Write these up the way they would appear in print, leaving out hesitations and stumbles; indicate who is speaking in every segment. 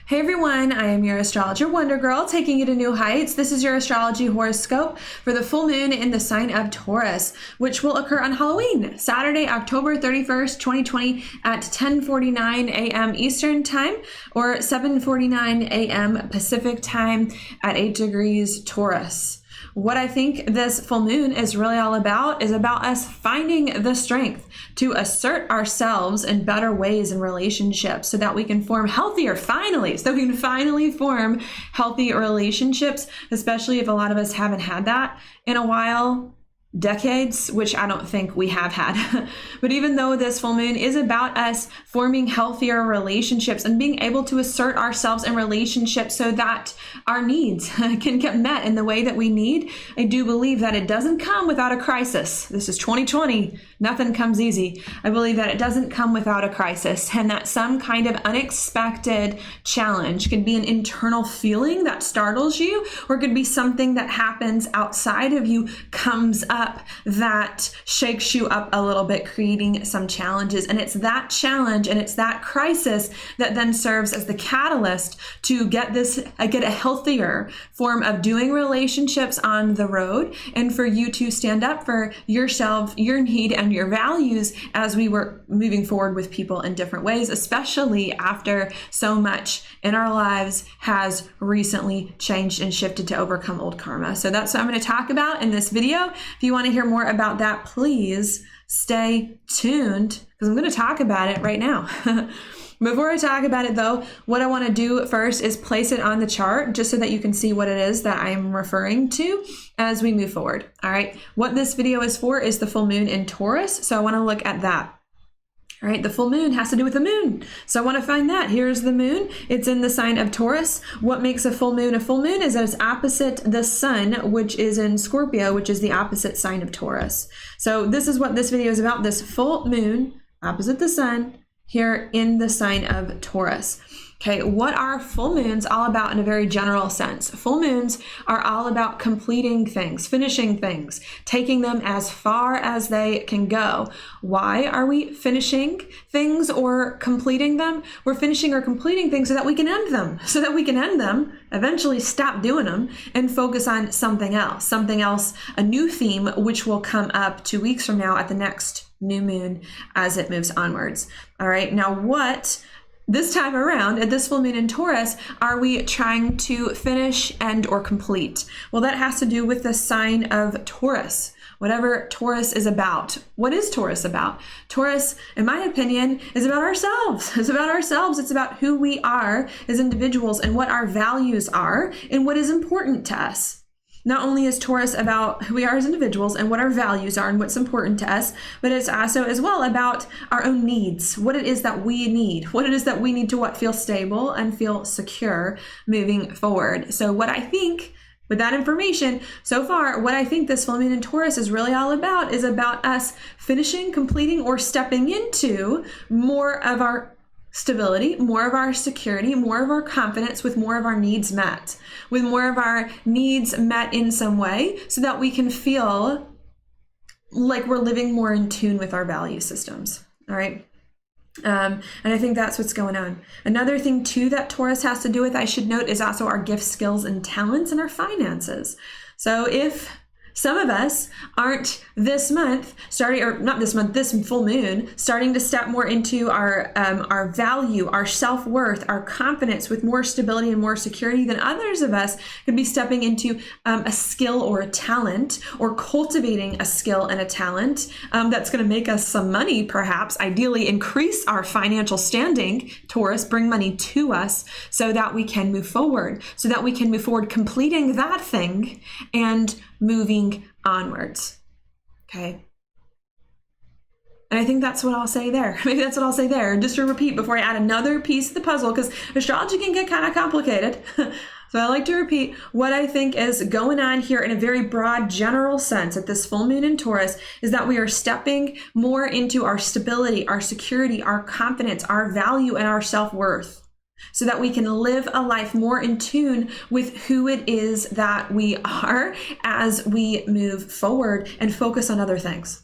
Speaker 1: Hey everyone, I am your astrologer Wonder Girl, taking you to new heights. This is your astrology horoscope for the full moon in the sign of Taurus, which will occur on Halloween, Saturday, October 31st, 2020 at 10:49 a.m. Eastern Time or 7:49 a.m. Pacific Time at 8 degrees Taurus. What I think this full moon is really all about is about us finding the strength to assert ourselves in better ways in relationships so that we can form healthier, form healthy relationships, especially if a lot of us haven't had that in a while. Decades, which I don't think we have had. But even though this full moon is about us forming healthier relationships and being able to assert ourselves in relationships so that our needs can get met in the way that we need, I do believe that it doesn't come without a crisis. This is 2020. Nothing comes easy. I believe that it doesn't come without a crisis, and that some kind of unexpected challenge could be an internal feeling that startles you, or could be something that happens outside of you, comes up that shakes you up a little bit, creating some challenges. And it's that challenge and it's that crisis that then serves as the catalyst to get a healthier form of doing relationships on the road, and for you to stand up for yourself, your need, and your values as we were moving forward with people in different ways, especially after so much in our lives has recently changed and shifted to overcome old karma. So that's what I'm going to talk about in this video. If you want to hear more about that, please stay tuned because I'm going to talk about it right now. Before I talk about it though, what I want to do first is place it on the chart just so that you can see what it is that I'm referring to as we move forward. All right. What this video is for is the full moon in Taurus. So I want to look at that. All right, the full moon has to do with the moon. So I want to find that. Here's the moon. It's in the sign of Taurus. What makes a full moon is that it's opposite the sun, which is in Scorpio, which is the opposite sign of Taurus. So this is what this video is about, this full moon opposite the sun here in the sign of Taurus. Okay, what are full moons all about in a very general sense? Full moons are all about completing things, finishing things, taking them as far as they can go. Why are we finishing things or completing them? We're finishing or completing things so that we can end them, eventually stop doing them and focus on something else, a new theme, which will come up 2 weeks from now at the next new moon as it moves onwards. All right, now what this time around, at this full moon in Taurus, are we trying to finish, end, or complete? Well, that has to do with the sign of Taurus. Whatever Taurus is about. What is Taurus about? Taurus, in my opinion, is about ourselves. It's about ourselves. It's about who we are as individuals and what our values are and what is important to us. Not only is Taurus about who we are as individuals and what our values are and what's important to us, but it's also as well about our own needs, what it is that we need, to feel stable and feel secure moving forward. So what I think with that information so far, what I think this full moon in Taurus is really all about is about us finishing, completing, or stepping into more of our stability, more of our security, more of our confidence, with more of our needs met, in some way so that we can feel like we're living more in tune with our value systems. All right. And I think that's what's going on. Another thing too that Taurus has to do with, I should note, is also our gifts, skills, and talents and our finances. So if some of us aren't this full moon, starting to step more into our value, our self-worth, our confidence with more stability and more security, than others of us could be stepping into a skill or a talent, or cultivating a skill and a talent that's going to make us some money, perhaps, ideally increase our financial standing, Taurus, bring money to us so that we can move forward, completing that thing and moving onwards. Okay. And I think that's what I'll say there. Maybe that's what I'll say there. Just to repeat before I add another piece of the puzzle, because astrology can get kind of complicated. So I like to repeat what I think is going on here in a very broad, general sense at this full moon in Taurus is that we are stepping more into our stability, our security, our confidence, our value, and our self-worth, so that we can live a life more in tune with who it is that we are as we move forward and focus on other things.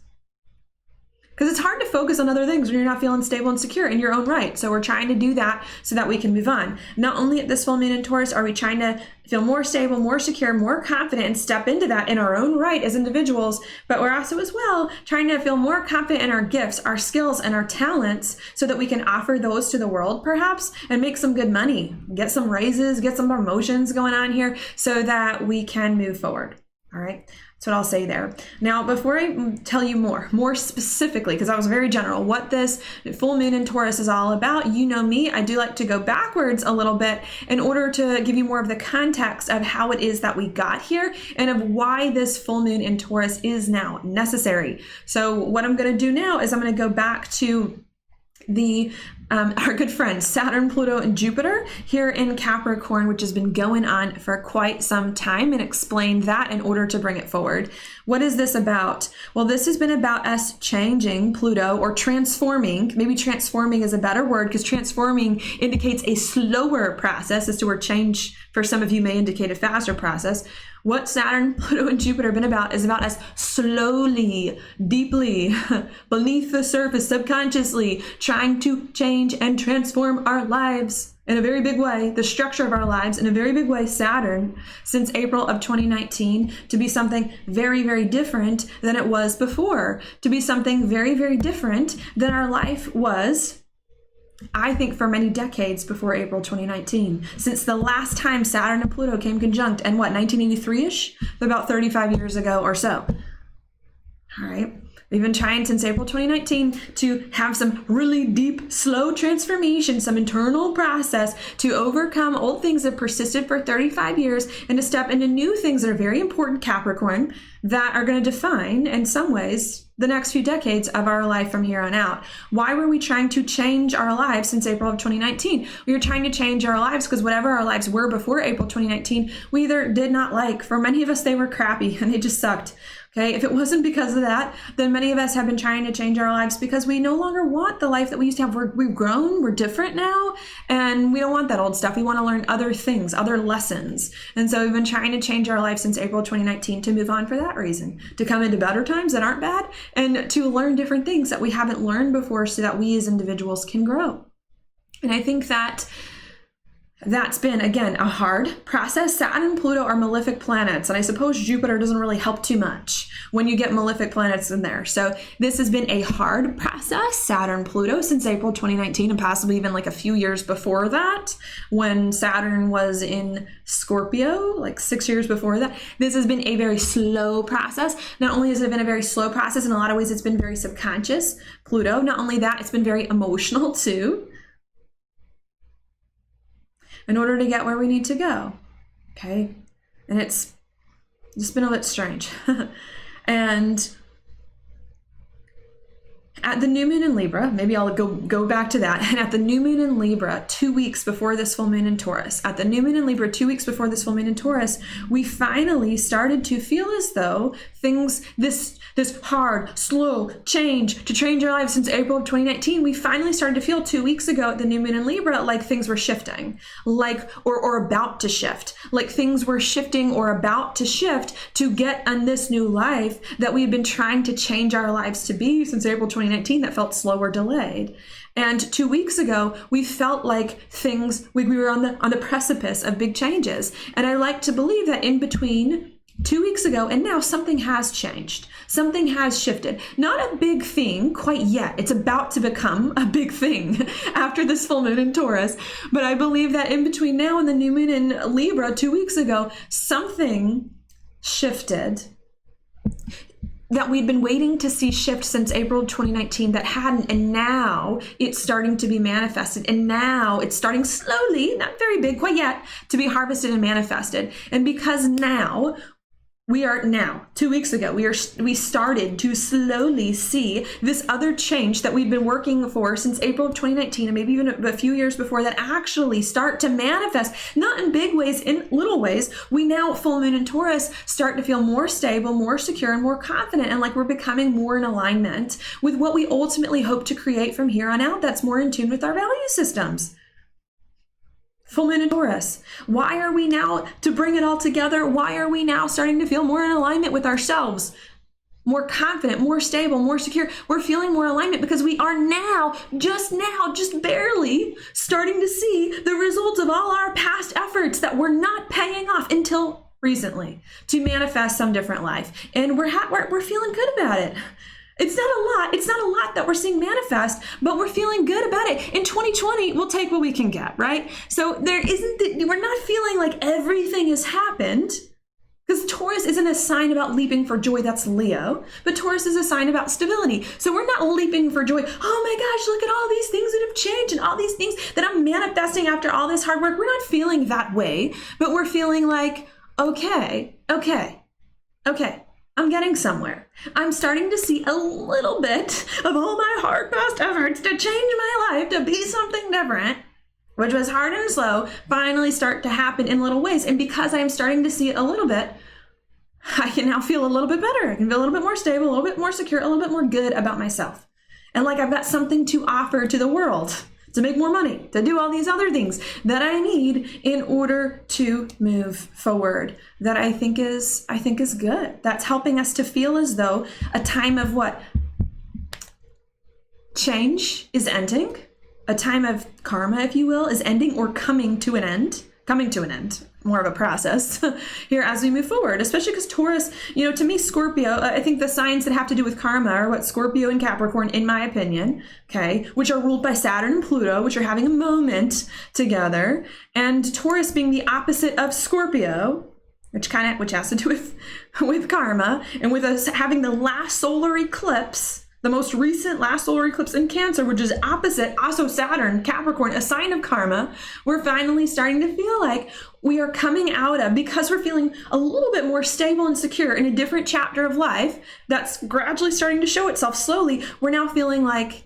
Speaker 1: because it's hard to focus on other things when you're not feeling stable and secure in your own right. So we're trying to do that so that we can move on. Not only at this full moon in Taurus are we trying to feel more stable, more secure, more confident, and step into that in our own right as individuals, but we're also as well trying to feel more confident in our gifts, our skills, and our talents so that we can offer those to the world perhaps and make some good money, get some raises, get some promotions going on here so that we can move forward. All right. That's what I'll say there. Now, before I tell you more specifically, because I was very general, what this full moon in Taurus is all about, you know me, I do like to go backwards a little bit in order to give you more of the context of how it is that we got here and of why this full moon in Taurus is now necessary. So what I'm going to do now is I'm going to go back to our good friends Saturn, Pluto, and Jupiter here in Capricorn, which has been going on for quite some time, and explain that in order to bring it forward. What is this about? Well, this has been about us changing Pluto, or transforming. Maybe transforming is a better word, because transforming indicates a slower process, as to where change for some of you may indicate a faster process. What Saturn, Pluto, and Jupiter have been about is about us slowly, deeply, beneath the surface, subconsciously, trying to change and transform our lives in a very big way, the structure of our lives in a very big way, Saturn, since April of 2019, to be something very, very different than it was before, to be something very, very different than our life was, I think, for many decades before April 2019, since the last time Saturn and Pluto came conjunct, and what, 1983-ish? About 35 years ago or so. All right. We've been trying since April 2019 to have some really deep, slow transformation, some internal process to overcome old things that persisted for 35 years and to step into new things that are very important, Capricorn, that are going to define, in some ways, the next few decades of our life from here on out. Why were we trying to change our lives since April of 2019? We were trying to change our lives because whatever our lives were before April 2019, we either did not like. For many of us, they were crappy and they just sucked. Okay, if it wasn't because of that, then many of us have been trying to change our lives because we no longer want the life that we used to have. We've grown, we're different now, and we don't want that old stuff. We want to learn other things, other lessons. And so we've been trying to change our life since April 2019 to move on for that reason, to come into better times that aren't bad, and to learn different things that we haven't learned before so that we as individuals can grow. And I think that that's been, again, a hard process. Saturn and Pluto are malefic planets, and I suppose Jupiter doesn't really help too much when you get malefic planets in there. So this has been a hard process, Saturn, Pluto, since April 2019, and possibly even like a few years before that, when Saturn was in Scorpio, like 6 years before that. This has been a very slow process. Not only has it been a very slow process, in a lot of ways it's been very subconscious, Pluto. Not only that, it's been very emotional too, in order to get where we need to go. Okay. And it's just been a bit strange. And at the new moon in Libra, maybe I'll go back to that. And at the new moon in Libra, 2 weeks before this full moon in Taurus, at the new moon in Libra, 2 weeks before this full moon in Taurus, we finally started to feel as though things, this hard, slow change to change our lives since April of 2019, we finally started to feel 2 weeks ago at the new moon in Libra like things were shifting, like, or about to shift, like things were shifting or about to shift to get on this new life that we've been trying to change our lives to be since April 2019 that felt slow or delayed. And 2 weeks ago, we felt like things, we were on the precipice of big changes. And I like to believe that in between 2 weeks ago and now, something has changed. Something has shifted. Not a big thing quite yet. It's about to become a big thing after this full moon in Taurus. But I believe that in between now and the new moon in Libra 2 weeks ago, something shifted that we'd been waiting to see shift since April 2019 that hadn't, and now it's starting to be manifested, and now it's starting slowly, not very big quite yet, to be harvested and manifested. And because now, 2 weeks ago, we started to slowly see this other change that we've been working for since April of 2019, and maybe even a few years before that, actually start to manifest, not in big ways, in little ways. We now, full moon in Taurus, start to feel more stable, more secure, and more confident, and like we're becoming more in alignment with what we ultimately hope to create from here on out that's more in tune with our value systems. Full moon in Taurus. Why are we now, to bring it all together, why are we now starting to feel more in alignment with ourselves? more confident, more stable, more secure. We're feeling more alignment because we are now, just barely starting to see the results of all our past efforts that were not paying off until recently to manifest some different life. And we're feeling good about it. It's not a lot that we're seeing manifest, but we're feeling good about it. In 2020, we'll take what we can get, right? So we're not feeling like everything has happened. Because Taurus isn't a sign about leaping for joy, that's Leo, but Taurus is a sign about stability. So we're not leaping for joy. Oh my gosh, look at all these things that have changed and all these things that I'm manifesting after all this hard work. We're not feeling that way, but we're feeling like, okay, I'm getting somewhere. I'm starting to see a little bit of all my hard past efforts to change my life to be something different, which was hard and slow, finally start to happen in little ways. And because I'm starting to see it a little bit, I can now feel a little bit better. I can feel a little bit more stable, a little bit more secure, a little bit more good about myself. And like I've got something to offer to the world, to make more money, to do all these other things that I need in order to move forward, that I think is good. That's helping us to feel as though a time of what? Change is ending. A time of karma, if you will, is ending or coming to an end, more of a process here as we move forward, especially because Taurus, to me, Scorpio, I think the signs that have to do with karma are what? Scorpio and Capricorn, in my opinion, okay, which are ruled by Saturn and Pluto, which are having a moment together, and Taurus being the opposite of Scorpio, which has to do with karma, and with us having the last solar eclipse, the most recent last solar eclipse in Cancer, which is opposite, also Saturn, Capricorn, a sign of karma, we're finally starting to feel like we are coming out of, because we're feeling a little bit more stable and secure in a different chapter of life that's gradually starting to show itself slowly. We're now feeling like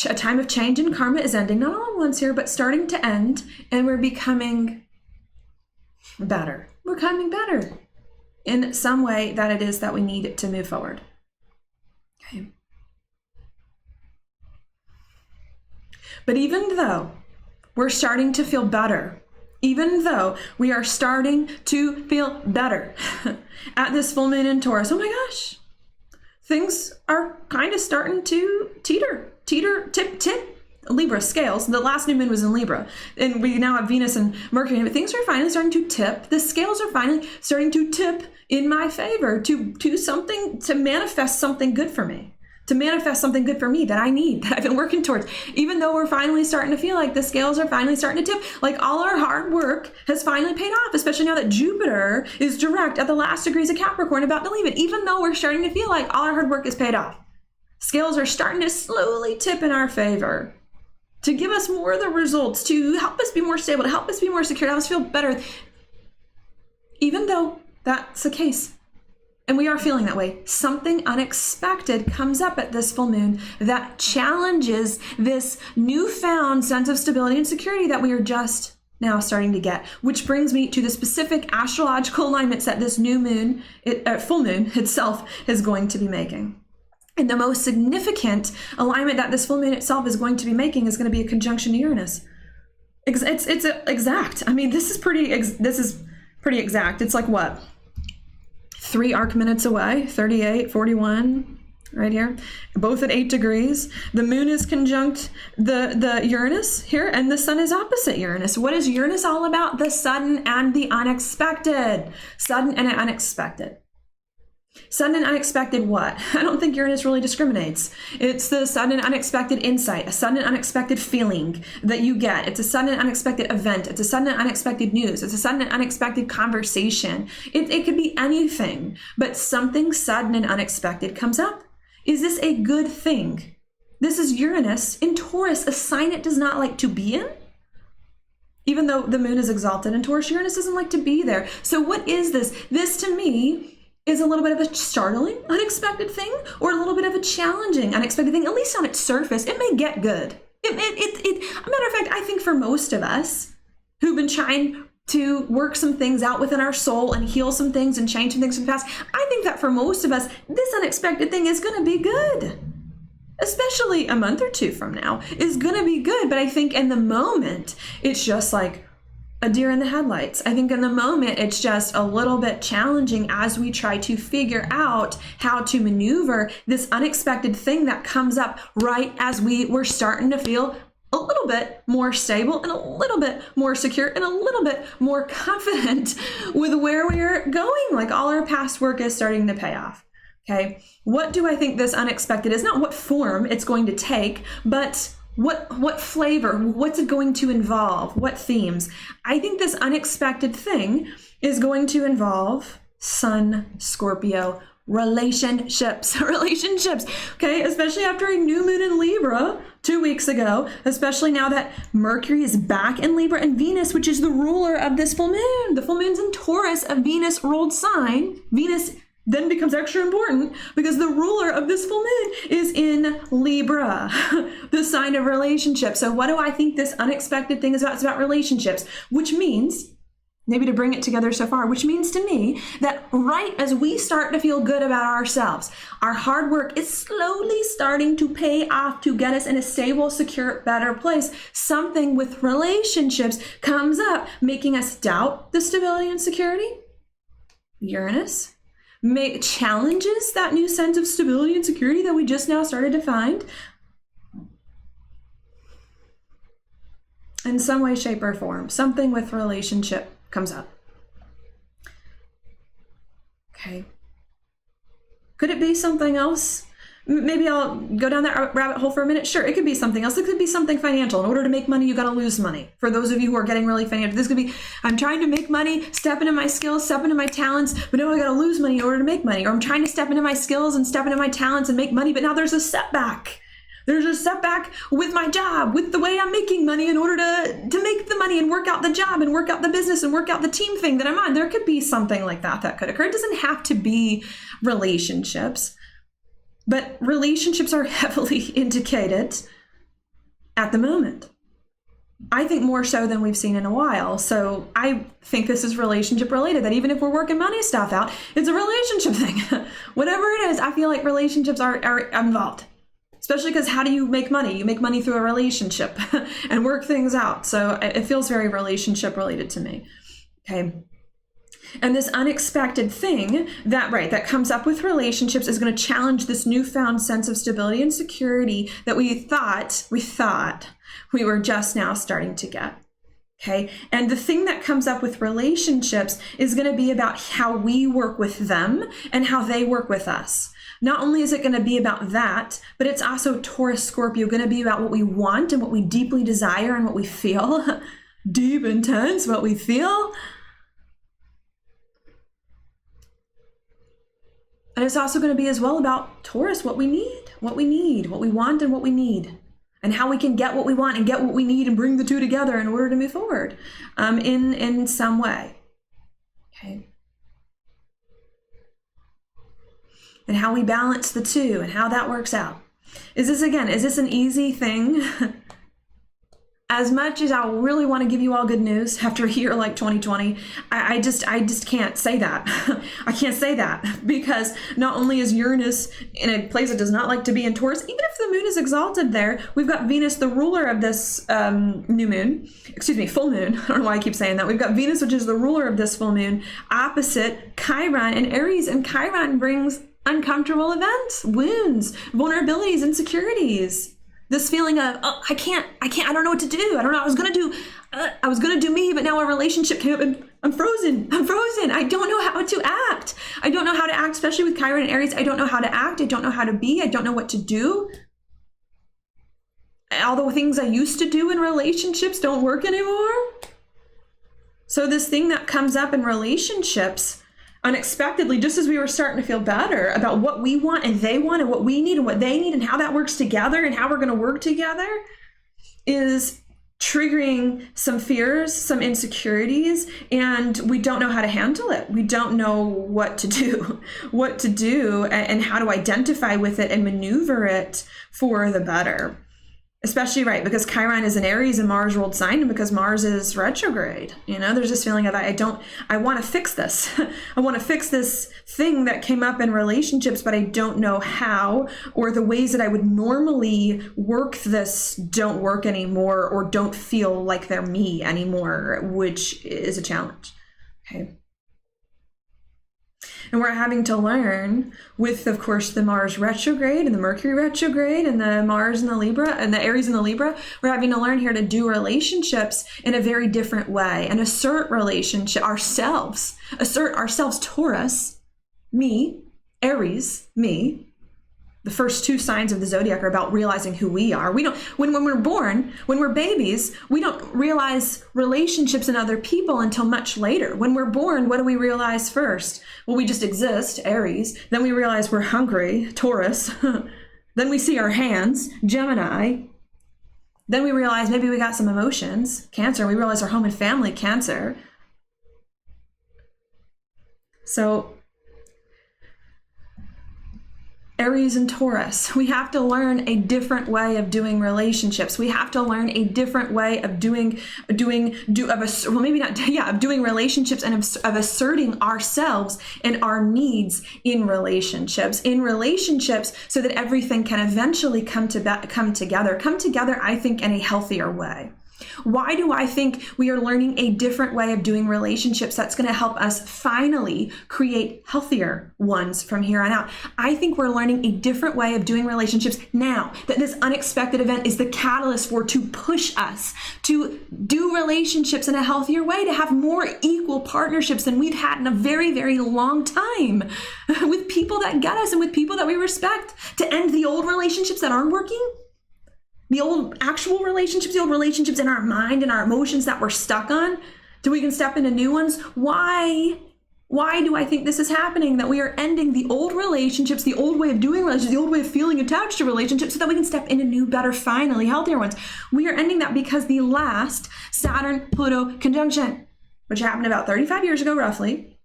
Speaker 1: a time of change and karma is ending, not all at once here, but starting to end, and we're becoming better. We're becoming better in some way that it is that we need to move forward. Okay. But even though we're starting to feel better, even though we are starting to feel better at this full moon in Taurus, oh my gosh, things are kind of starting to tip, Libra scales. The last new moon was in Libra, and we now have Venus and Mercury, but things are finally starting to tip. The scales are finally starting to tip in my favor to manifest something good for me. To manifest something good for me that I need, that I've been working towards. Even though we're finally starting to feel like the scales are finally starting to tip, like all our hard work has finally paid off, especially now that Jupiter is direct at the last degrees of Capricorn about to leave it. Even though we're starting to feel like all our hard work is paid off, scales are starting to slowly tip in our favor to give us more of the results, to help us be more stable, to help us be more secure, to help us feel better. Even though that's the case, and we are feeling that way, something unexpected comes up at this full moon that challenges this newfound sense of stability and security that we are just now starting to get, which brings me to the specific astrological alignments that this new moon, full moon itself, is going to be making. And the most significant alignment that this full moon itself is going to be making is going to be a conjunction to Uranus. It's exact. I mean, this is pretty exact. It's like what? 3 arc minutes away, 38, 41, right here, both at 8 degrees. The moon is conjunct the Uranus here, and the sun is opposite Uranus. What is Uranus all about? The sudden and the unexpected. Sudden and unexpected. Sudden and unexpected what? I don't think Uranus really discriminates. It's the sudden and unexpected insight, a sudden and unexpected feeling that you get. It's a sudden and unexpected event. It's a sudden and unexpected news. It's a sudden and unexpected conversation. It could be anything, but something sudden and unexpected comes up. Is this a good thing? This is Uranus in Taurus, a sign it does not like to be in. Even though the moon is exalted in Taurus, Uranus doesn't like to be there. So what is this? This to me is a little bit of a startling, unexpected thing, or a little bit of a challenging, unexpected thing. At least on its surface, it may get good. A matter of fact, I think for most of us who've been trying to work some things out within our soul and heal some things and change some things from the past, I think that for most of us, this unexpected thing is going to be good. Especially a month or two from now is going to be good. But I think in the moment, it's just like, a deer in the headlights. I think in the moment it's just a little bit challenging as we try to figure out how to maneuver this unexpected thing that comes up right as we're starting to feel a little bit more stable and a little bit more secure and a little bit more confident with where we're going. Like all our past work is starting to pay off. Okay. What do I think this unexpected is? Not what form it's going to take, but what flavor, what's it going to involve? What themes? I think this unexpected thing is going to involve Sun, Scorpio, relationships, okay? Especially after a new moon in Libra 2 weeks ago, especially now that Mercury is back in Libra and Venus, which is the ruler of this full moon. The full moon's in Taurus, a Venus ruled sign. Venus then becomes extra important because the ruler of this full moon is in Libra, the sign of relationships. So what do I think this unexpected thing is about? It's about relationships, which means, maybe to bring it together so far, which means to me that right as we start to feel good about ourselves, our hard work is slowly starting to pay off to get us in a stable, secure, better place. Something with relationships comes up, making us doubt the stability and security. Uranus challenges that new sense of stability and security that we just now started to find. In some way, shape, or form, something with relationship comes up. Okay. Could it be something else? Maybe I'll go down that rabbit hole for a minute. Sure, it could be something else. It could be something financial. In order to make money, you got to lose money. For those of you who are getting really financial, this could be, I'm trying to make money, step into my skills, step into my talents, but now I got to lose money in order to make money. Or I'm trying to step into my skills and step into my talents and make money, but now there's a setback. There's a setback with my job, with the way I'm making money in order to make the money and work out the job and work out the business and work out the team thing that I'm on. There could be something like that could occur. It doesn't have to be relationships. But relationships are heavily indicated at the moment. I think more so than we've seen in a while. So I think this is relationship related, that even if we're working money stuff out, it's a relationship thing. Whatever it is, I feel like relationships are involved. Especially because how do you make money? You make money through a relationship and work things out. So it feels very relationship related to me. Okay. And this unexpected thing that comes up with relationships is going to challenge this newfound sense of stability and security that we thought we were just now starting to get. Okay. And the thing that comes up with relationships is going to be about how we work with them and how they work with us. Not only is it going to be about that, but it's also Taurus, Scorpio, going to be about what we want and what we deeply desire and what we feel. Deep, intense, what we feel. And it's also going to be as well about Taurus, what we need, what we want and what we need, and how we can get what we want and get what we need and bring the two together in order to move forward in some way. Okay. And how we balance the two and how that works out. Is this an easy thing? As much as I really want to give you all good news after a year like 2020, I just can't say that. I can't say that because not only is Uranus in a place that does not like to be in Taurus, even if the moon is exalted there, we've got Venus, the ruler of this full moon. I don't know why I keep saying that. We've got Venus, which is the ruler of this full moon, opposite Chiron and Aries, and Chiron brings uncomfortable events, wounds, vulnerabilities, insecurities. This feeling of, I don't know what to do. I don't know. I was going to do me, but now a relationship came up and I'm frozen. I don't know how to act. I don't know how to act, especially with Chiron and Aries. I don't know how to act. I don't know how to be. I don't know what to do. All the things I used to do in relationships don't work anymore. So this thing that comes up in relationships unexpectedly, just as we were starting to feel better about what we want and they want and what we need and what they need and how that works together and how we're going to work together, is triggering some fears, some insecurities, and we don't know how to handle it. We don't know what to do and how to identify with it and maneuver it for the better. Especially, right, because Chiron is an Aries and Mars ruled sign, and because Mars is retrograde. There's this feeling of I want to fix this. I want to fix this thing that came up in relationships, but I don't know how, or the ways that I would normally work this don't work anymore, or don't feel like they're me anymore, which is a challenge. Okay. And we're having to learn with, of course, the Mars retrograde and the Mercury retrograde and the Mars and the Libra and the Aries and the Libra, we're having to learn here to do relationships in a very different way and assert ourselves, Taurus, me, Aries, me. The first two signs of the zodiac are about realizing who we are. We don't, when we're born, when we're babies, we don't realize relationships and other people until much later. When we're born, what do we realize first? Well, we just exist, Aries. Then we realize we're hungry, Taurus. Then we see our hands, Gemini. Then we realize maybe we got some emotions, Cancer. We realize our home and family, Cancer. So Aries and Taurus, we have to learn a different way of doing relationships. We have to learn a different way of doing relationships and of asserting ourselves and our needs in relationships, so that everything can eventually come together, I think, in a healthier way. Why do I think we are learning a different way of doing relationships that's going to help us finally create healthier ones from here on out? I think we're learning a different way of doing relationships now that this unexpected event is the catalyst to push us to do relationships in a healthier way, to have more equal partnerships than we've had in a very, very long time with people that get us and with people that we respect, to end the old relationships that aren't working. The old actual relationships, the old relationships in our mind and our emotions that we're stuck on, so we can step into new ones. Why do I think this is happening? That we are ending the old relationships, the old way of doing relationships, the old way of feeling attached to relationships, so that we can step into new, better, finally healthier ones. We are ending that because the last Saturn-Pluto conjunction, which happened about 35 years ago roughly,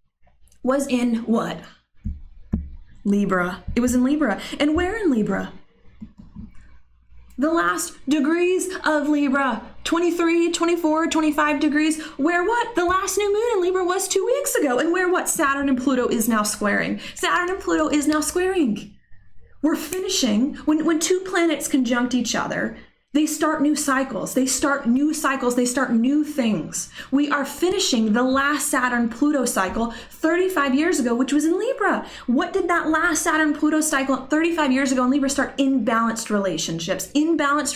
Speaker 1: was in what? Libra. It was in Libra. And where in Libra? The last degrees of Libra, 23, 24, 25 degrees, where what? The last new moon in Libra was 2 weeks ago, and where what? Saturn and Pluto is now squaring. Saturn and Pluto is now squaring. We're finishing, when two planets conjunct each other, they start new cycles, they start new things. We are finishing the last Saturn-Pluto cycle 35 years ago, which was in Libra. What did that last Saturn-Pluto cycle 35 years ago in Libra start? Imbalanced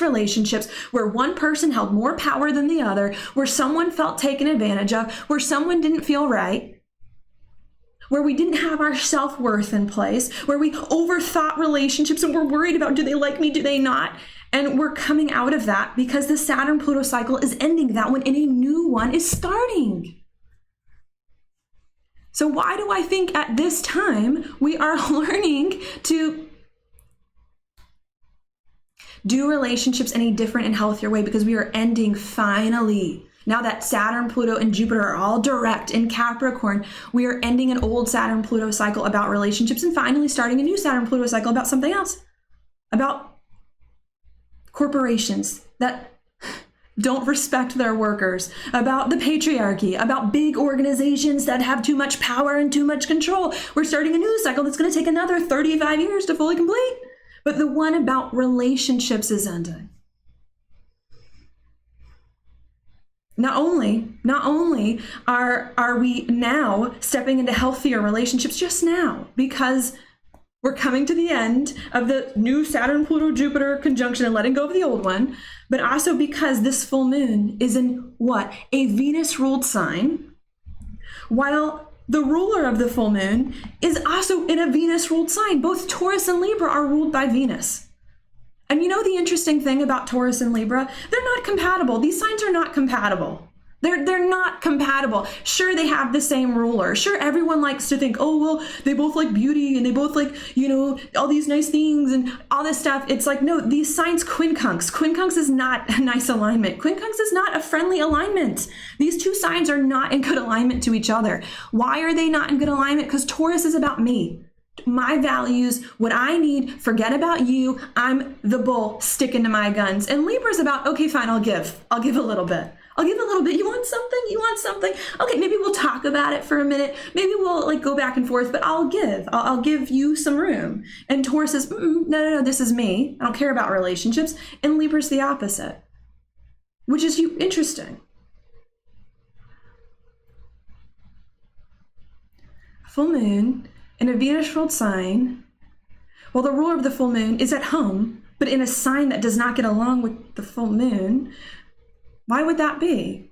Speaker 1: relationships where one person held more power than the other, where someone felt taken advantage of, where someone didn't feel right, where we didn't have our self-worth in place, where we overthought relationships and we're worried about, do they like me, do they not? And we're coming out of that because the Saturn-Pluto cycle is ending that one and a new one is starting. So why do I think at this time we are learning to do relationships in a different and healthier way? Because we are ending finally. Now that Saturn, Pluto, and Jupiter are all direct in Capricorn, we are ending an old Saturn-Pluto cycle about relationships and finally starting a new Saturn-Pluto cycle about something else, about corporations that don't respect their workers, about the patriarchy, about big organizations that have too much power and too much control. We're starting a new cycle that's going to take another 35 years to fully complete. But the one about relationships is ending. Not only are we now stepping into healthier relationships just now, because we're coming to the end of the new Saturn-Pluto-Jupiter conjunction and letting go of the old one, but also because this full moon is in what? A Venus-ruled sign, while the ruler of the full moon is also in a Venus-ruled sign. Both Taurus and Libra are ruled by Venus. And you know the interesting thing about Taurus and Libra? They're not compatible. These signs are not compatible. They're not compatible. Sure, they have the same ruler. Sure, everyone likes to think, oh, well, they both like beauty and they both like, all these nice things and all this stuff. It's like, no, these signs quincunx. Quincunx is not a nice alignment. Quincunx is not a friendly alignment. These two signs are not in good alignment to each other. Why are they not in good alignment? Because Taurus is about me. my values, what I need, forget about you. I'm the bull sticking to my guns. And Libra's about, okay, fine, I'll give a little bit. I'll give a little bit. You want something? You want something? Okay, maybe we'll talk about it for a minute. Maybe we'll like go back and forth, but I'll give. I'll give you some room. And Taurus says, no, this is me. I don't care about relationships. And Libra's the opposite, which is interesting. Full moon in a Venus ruled sign, while the ruler of the full moon is at home, but in a sign that does not get along with the full moon. Why would that be?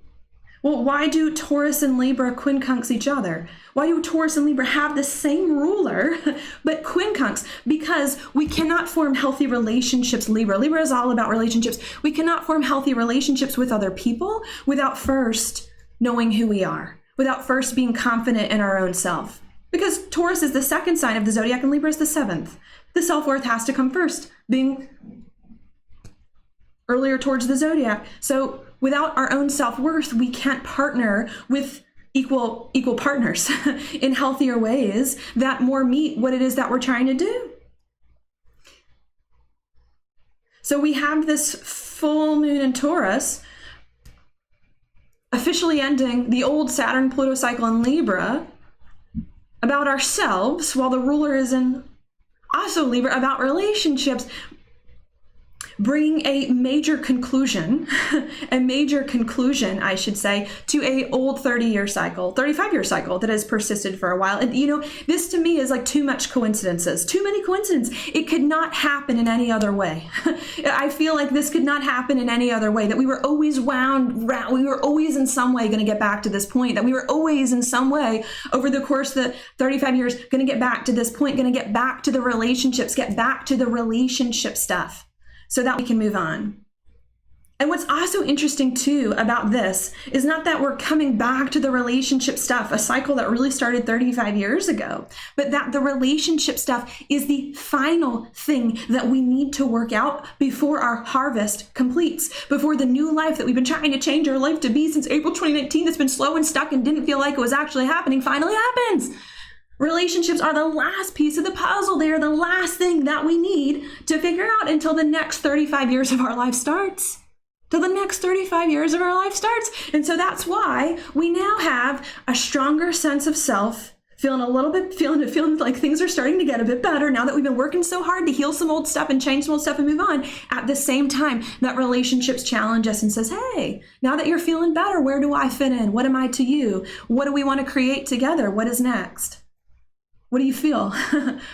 Speaker 1: Well, why do Taurus and Libra quincunx each other? Why do Taurus and Libra have the same ruler, but quincunx? Because we cannot form healthy relationships, Libra. Libra is all about relationships. We cannot form healthy relationships with other people without first knowing who we are, without first being confident in our own self. Because Taurus is the second sign of the zodiac and Libra is the seventh. The self-worth has to come first, being earlier towards the zodiac. So without our own self-worth, we can't partner with equal partners in healthier ways that more meet what it is that we're trying to do. So we have this full moon in Taurus officially ending the old Saturn-Pluto cycle in Libra about ourselves, while the ruler is in also Libra about relationships, bringing a major conclusion, I should say, to a old 30-year cycle, 35-year cycle that has persisted for a while. And this to me is like too much coincidences, too many coincidences. It could not happen in any other way. I feel like this could not happen in any other way, that we were always wound round, we were always in some way going to get back to this point, that we were always in some way over the course of the 35 years going to get back to this point, going to get back to the relationships, get back to the relationship stuff, so that we can move on. And what's also interesting too about this is not that we're coming back to the relationship stuff, a cycle that really started 35 years ago, but that the relationship stuff is the final thing that we need to work out before our harvest completes, before the new life that we've been trying to change our life to be since April 2019 that's been slow and stuck and didn't feel like it was actually happening finally happens. Relationships are the last piece of the puzzle. They are the last thing that we need to figure out until the next 35 years of our life starts. Till the next 35 years of our life starts. And so that's why we now have a stronger sense of self, feeling like things are starting to get a bit better now that we've been working so hard to heal some old stuff and change some old stuff and move on. At the same time, that relationships challenge us and says, hey, now that you're feeling better, where do I fit in? What am I to you? What do we want to create together? What is next? What do you feel?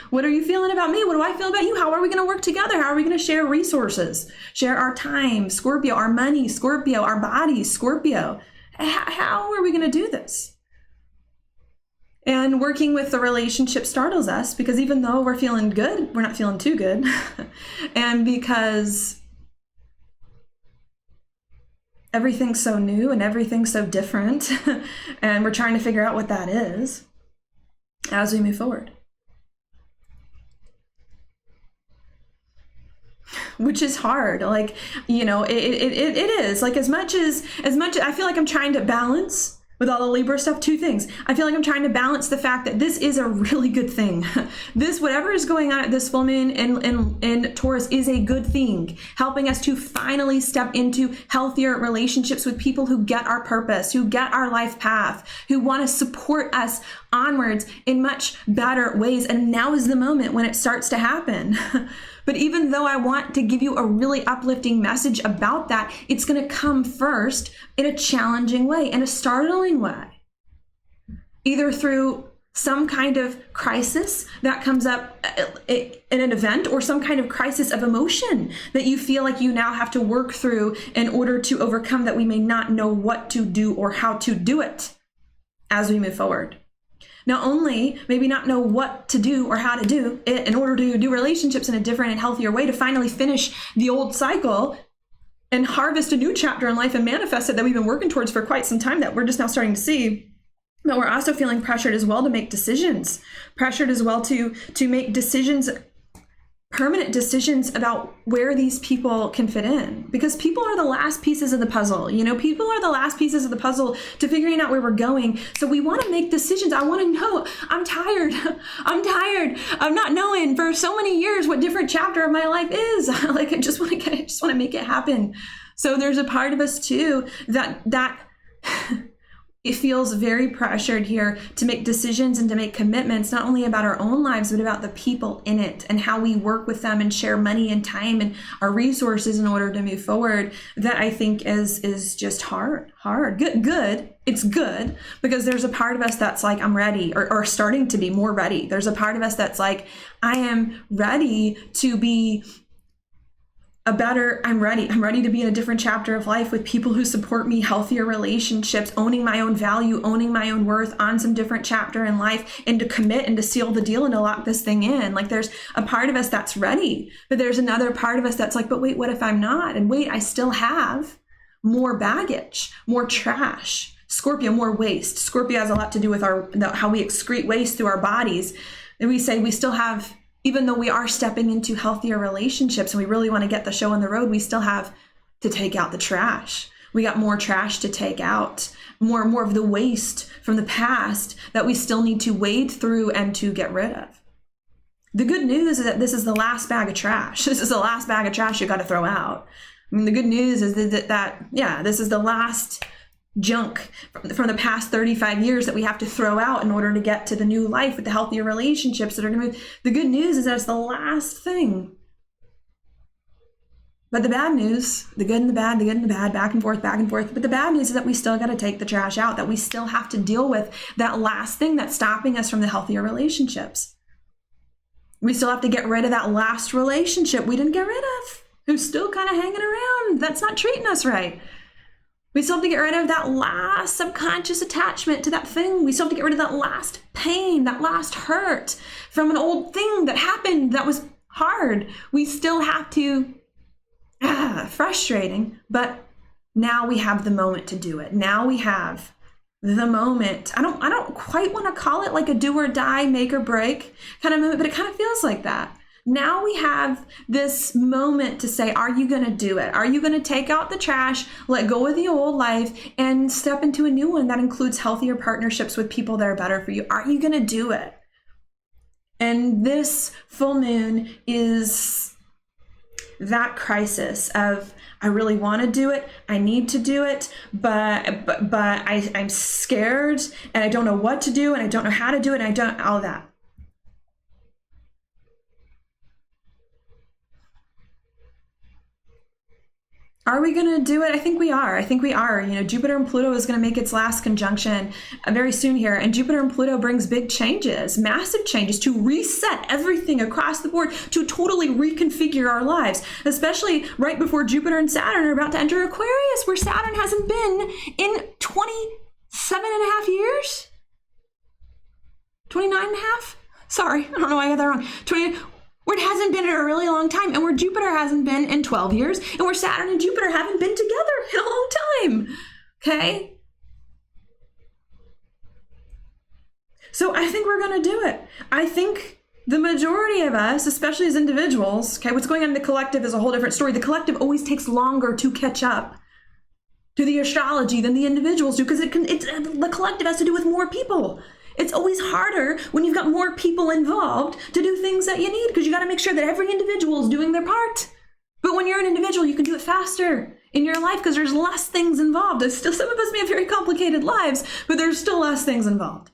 Speaker 1: What are you feeling about me? What do I feel about you? How are we going to work together? How are we going to share resources? Share our time, Scorpio, our money, Scorpio, our bodies, Scorpio. How are we going to do this? And working with the relationship startles us because even though we're feeling good, we're not feeling too good. And because everything's so new and everything's so different and we're trying to figure out what that is as we move forward. Which is hard. Like, it is like as much as I feel like I'm trying to balance with all the Libra stuff, two things. I feel like I'm trying to balance the fact that this is a really good thing. This, whatever is going on at this full moon in Taurus is a good thing, helping us to finally step into healthier relationships with people who get our purpose, who get our life path, who want to support us onwards in much better ways. And now is the moment when it starts to happen. But even though I want to give you a really uplifting message about that, it's going to come first in a challenging way, in a startling way. Either through some kind of crisis that comes up in an event or some kind of crisis of emotion that you feel like you now have to work through in order to overcome that we may not know what to do or how to do it as we move forward. Not only maybe not know what to do or how to do it in order to do relationships in a different and healthier way to finally finish the old cycle and harvest a new chapter in life and manifest it that we've been working towards for quite some time that we're just now starting to see. But we're also feeling pressured as well to make decisions, pressured as well to make decisions permanent decisions about where these people can fit in, because people are the last pieces of the puzzle. You know, people are the last pieces of the puzzle to figuring out where we're going. So we want to make decisions. I want to know. I'm tired. I'm tired of not knowing for so many years what different chapter of my life is. Like, I just want to make it happen. So there's a part of us too that it feels very pressured here to make decisions and to make commitments, not only about our own lives, but about the people in it and how we work with them and share money and time and our resources in order to move forward. That I think is just hard. Good. It's good because there's a part of us that's like, I'm ready, or starting to be more ready. There's a part of us that's like, I am ready to be I'm ready to be in a different chapter of life with people who support me, healthier relationships, owning my own value, owning my own worth on some different chapter in life, and to commit and to seal the deal and to lock this thing in. Like, there's a part of us that's ready, but there's another part of us that's like, but wait, what if I'm not? And wait, I still have more baggage, more trash. Scorpio, more waste. Scorpio has a lot to do with how we excrete waste through our bodies. And we say we still have, even though we are stepping into healthier relationships and we really want to get the show on the road, we still have to take out the trash. We got more trash to take out, more of the waste from the past that we still need to wade through and to get rid of. The good news is that this is the last bag of trash. This is the last bag of trash you got to throw out. I mean, the good news is that this is the last junk from the past 35 years that we have to throw out in order to get to the new life with the healthier relationships that are going to move. The good news is that it's the last thing. But the bad news, the good and the bad, back and forth. But the bad news is that we still got to take the trash out, that we still have to deal with that last thing that's stopping us from the healthier relationships. We still have to get rid of that last relationship we didn't get rid of, who's still kind of hanging around, that's not treating us right. We still have to get rid of that last subconscious attachment to that thing. We still have to get rid of that last pain, that last hurt from an old thing that happened that was hard. We still have to, frustrating, but now we have the moment to do it. Now we have the moment. I don't quite want to call it like a do or die, make or break kind of moment, but it kind of feels like that. Now we have this moment to say, are you going to do it? Are you going to take out the trash, let go of the old life, and step into a new one that includes healthier partnerships with people that are better for you? Are you going to do it? And this full moon is that crisis of, I really want to do it, I need to do it, but I'm scared and I don't know what to do and I don't know how to do it and I don't, all that. Are we going to do it? I think we are. You know, Jupiter and Pluto is going to make its last conjunction very soon here. And Jupiter and Pluto brings big changes, massive changes to reset everything across the board, to totally reconfigure our lives, especially right before Jupiter and Saturn are about to enter Aquarius, where Saturn hasn't been in 27 and a half years? 29 and a half? Sorry, I don't know why I got that wrong. 20. Where it hasn't been in a really long time, and where Jupiter hasn't been in 12 years, and where Saturn and Jupiter haven't been together in a long time, okay? So I think we're going to do it. I think the majority of us, especially as individuals, okay, what's going on in the collective is a whole different story. The collective always takes longer to catch up to the astrology than the individuals do, because the collective has to do with more people. It's always harder when you've got more people involved to do things that you need, because you got to make sure that every individual is doing their part. But when you're an individual, you can do it faster in your life because there's less things involved. There's still, some of us may have very complicated lives, but there's still less things involved.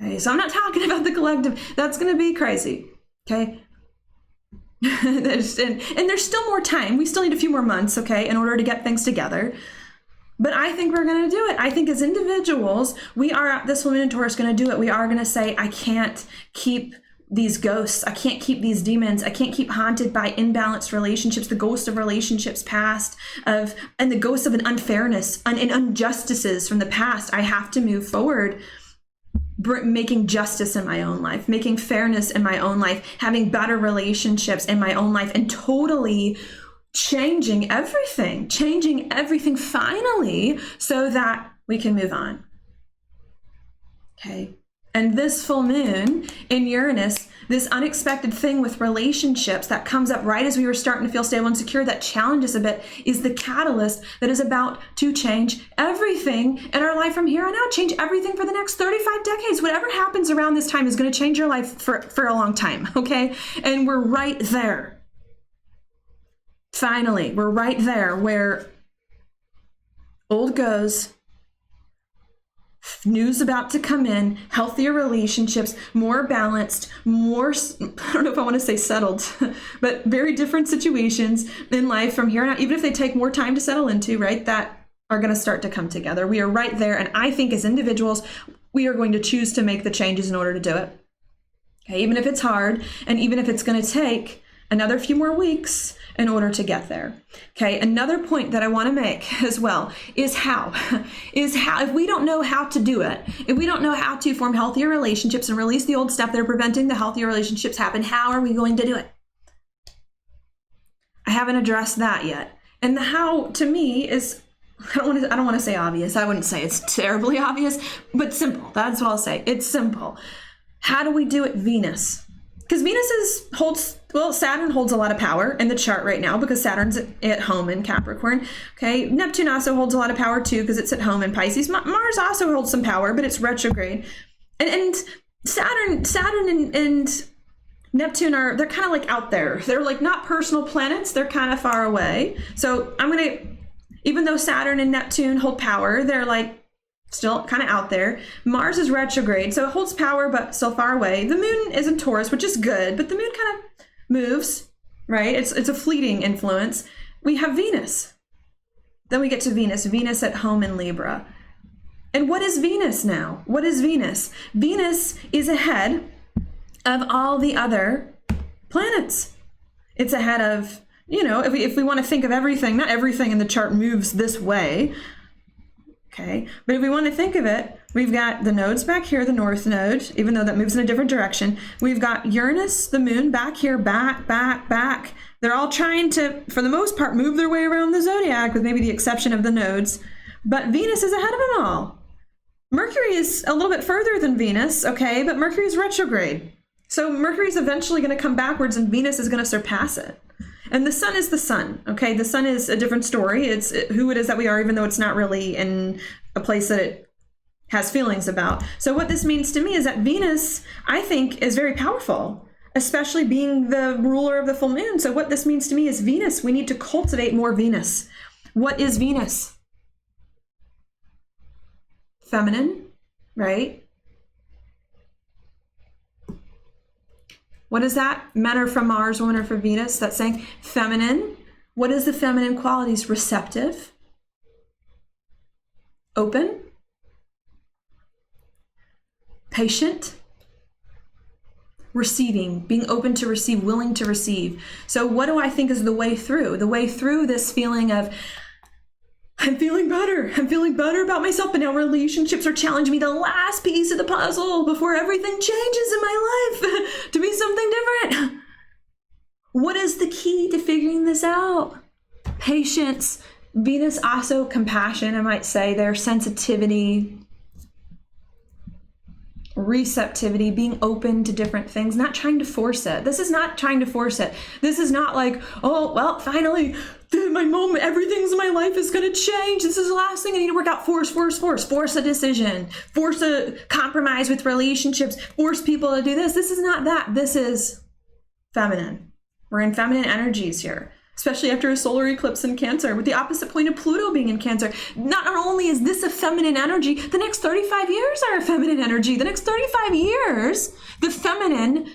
Speaker 1: Okay, so I'm not talking about the collective. That's going to be crazy. Okay. and there's still more time. We still need a few more months, okay, in order to get things together. But I think we're going to do it. I think as individuals, this woman in Taurus going to do it. We are going to say, I can't keep these ghosts. I can't keep these demons. I can't keep haunted by imbalanced relationships, the ghost of relationships past, and the ghost of an unfairness and injustices from the past. I have to move forward, making justice in my own life, making fairness in my own life, having better relationships in my own life, and totally changing everything finally, so that we can move on. Okay. And this full moon in Uranus this unexpected thing with relationships that comes up right as we were starting to feel stable and secure, that challenges a bit, is the catalyst that is about to change everything in our life from here on out, change everything for the next 35 decades. Whatever happens around this time is going to change your life for a long time, okay? And we're right there. Finally, we're right there where old goes, new's about to come in, healthier relationships, more balanced, more, I don't know if I want to say settled, but very different situations in life from here on out, even if they take more time to settle into, right, that are going to start to come together. We are right there. And I think as individuals, we are going to choose to make the changes in order to do it. Okay, even if it's hard, and even if it's going to take another few more weeks in order to get there. Okay, another point that I want to make as well is how. If we don't know how to do it, if we don't know how to form healthier relationships and release the old stuff that are preventing the healthier relationships happen, how are we going to do it? I haven't addressed that yet. And the how, to me, is, I don't want to say obvious. I wouldn't say it's terribly obvious, but simple. That's what I'll say. It's simple. How do we do it? Venus. Because Saturn holds a lot of power in the chart right now because Saturn's at home in Capricorn. Okay, Neptune also holds a lot of power too because it's at home in Pisces. Mars also holds some power, but it's retrograde. And Saturn and Neptune they're kind of like out there. They're like not personal planets. They're kind of far away. So even though Saturn and Neptune hold power, they're like still kind of out there. Mars is retrograde, so it holds power, but still far away. The moon is in Taurus, which is good, but the moon kind of moves, right? It's a fleeting influence. We have Venus. Then we get to Venus. Venus at home in Libra. And what is Venus now? What is Venus? Venus is ahead of all the other planets. It's ahead of, if we want to think of everything, not everything in the chart moves this way. Okay, but if we want to think of it, we've got the nodes back here, the north node, even though that moves in a different direction. We've got Uranus, the moon, back here, back. They're all trying to, for the most part, move their way around the zodiac, with maybe the exception of the nodes. But Venus is ahead of them all. Mercury is a little bit further than Venus, okay, but Mercury is retrograde. So Mercury is eventually going to come backwards and Venus is going to surpass it. And the sun is the sun, okay? The sun is a different story. It's who it is that we are, even though it's not really in a place that it has feelings about. So what this means to me is that Venus, I think, is very powerful, especially being the ruler of the full moon. So what this means to me is Venus. We need to cultivate more Venus. What is Venus? Feminine, right? What is that? Men are from Mars, women are from Venus. That's saying feminine. What is the feminine qualities? Receptive, open, patient, receiving, being open to receive, willing to receive. So what do I think is the way through? The way through this feeling of, I'm feeling better. I'm feeling better about myself, but now relationships are challenging me. The last piece of the puzzle before everything changes in my life to be something different. What is the key to figuring this out? Patience. Venus also compassion, I might say there, sensitivity, receptivity, being open to different things, not trying to force it. This is not trying to force it. This is not like, oh, well, finally, my moment, everything's in my life is going to change. This is the last thing I need to work out. Force a decision, force a compromise with relationships, force people to do this. This is not that. This is feminine. We're in feminine energies here, especially after a solar eclipse in Cancer, with the opposite point of Pluto being in Cancer. Not only is this a feminine energy, the next 35 years are a feminine energy. The next 35 years, the feminine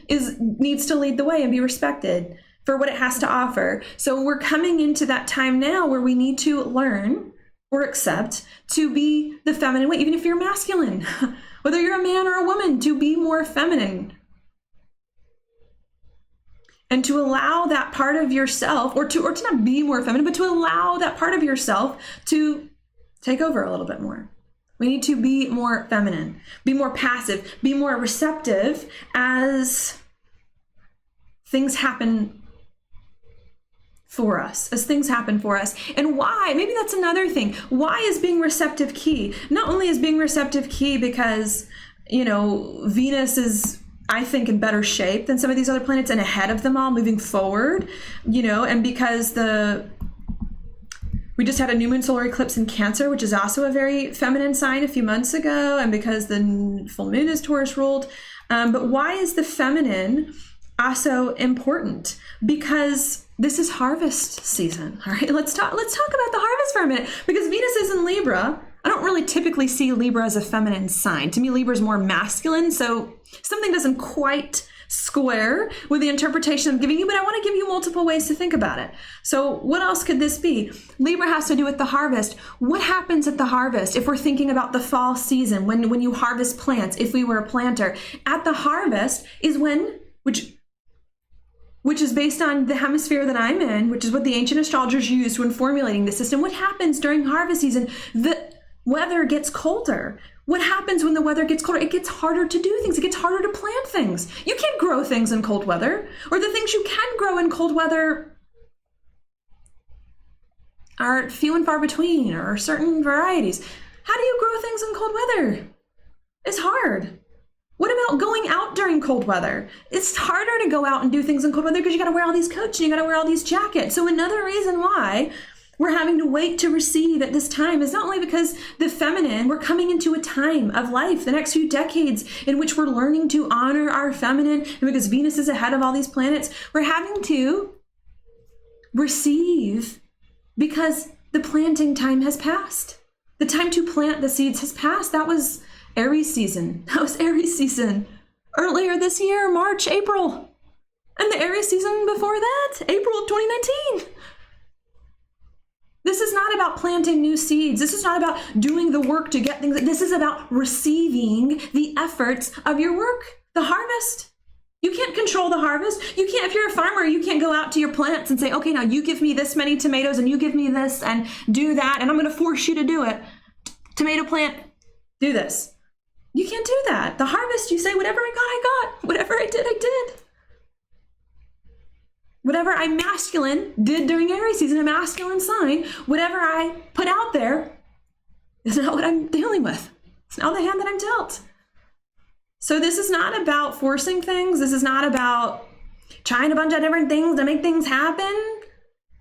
Speaker 1: needs to lead the way and be respected for what it has to offer. So we're coming into that time now where we need to learn or accept to be the feminine way, even if you're masculine, whether you're a man or a woman, to be more feminine. And to allow that part of yourself, or to not be more feminine, but to allow that part of yourself to take over a little bit more. We need to be more feminine, be more passive, be more receptive as things happen for us, And why? Maybe that's another thing. Why is being receptive key? Not only is being receptive key because, Venus is I think, in better shape than some of these other planets and ahead of them all moving forward, and because we just had a new moon solar eclipse in Cancer, which is also a very feminine sign a few months ago, and because the full moon is Taurus ruled. But why is the feminine also important? Because this is harvest season. All right, let's talk about the harvest for a minute, because Venus is in Libra. I don't really typically see Libra as a feminine sign. To me, Libra is more masculine, so something doesn't quite square with the interpretation I'm giving you, but I want to give you multiple ways to think about it. So what else could this be? Libra has to do with the harvest. What happens at the harvest if we're thinking about the fall season, when you harvest plants, if we were a planter? At the harvest is when, which is based on the hemisphere that I'm in, which is what the ancient astrologers used when formulating the system. What happens during harvest season? The weather gets colder. What happens when the weather gets colder? It gets harder to do things. It gets harder to plant things. You can't grow things in cold weather, or the things you can grow in cold weather are few and far between, or certain varieties. How do you grow things in cold weather? It's hard. What about going out during cold weather? It's harder to go out and do things in cold weather because you got to wear all these coats and you got to wear all these jackets. So another reason why we're having to wait to receive at this time is not only because the feminine, we're coming into a time of life, the next few decades, in which we're learning to honor our feminine, and because Venus is ahead of all these planets, we're having to receive because the planting time has passed. The time to plant the seeds has passed. That was Aries season. Earlier this year, March, April. And the Aries season before that, April of 2019. This is not about planting new seeds. This is not about doing the work to get things. This is about receiving the efforts of your work, the harvest. You can't control the harvest. You can't, if you're a farmer, you can't go out to your plants and say, okay, now you give me this many tomatoes and you give me this and do that, and I'm going to force you to do it. Tomato plant, do this. You can't do that. The harvest, you say, whatever I got. Whatever I did. Whatever I masculine did during Aries season, a masculine sign, whatever I put out there is not what I'm dealing with. It's not the hand that I'm dealt. So this is not about forcing things. This is not about trying a bunch of different things to make things happen.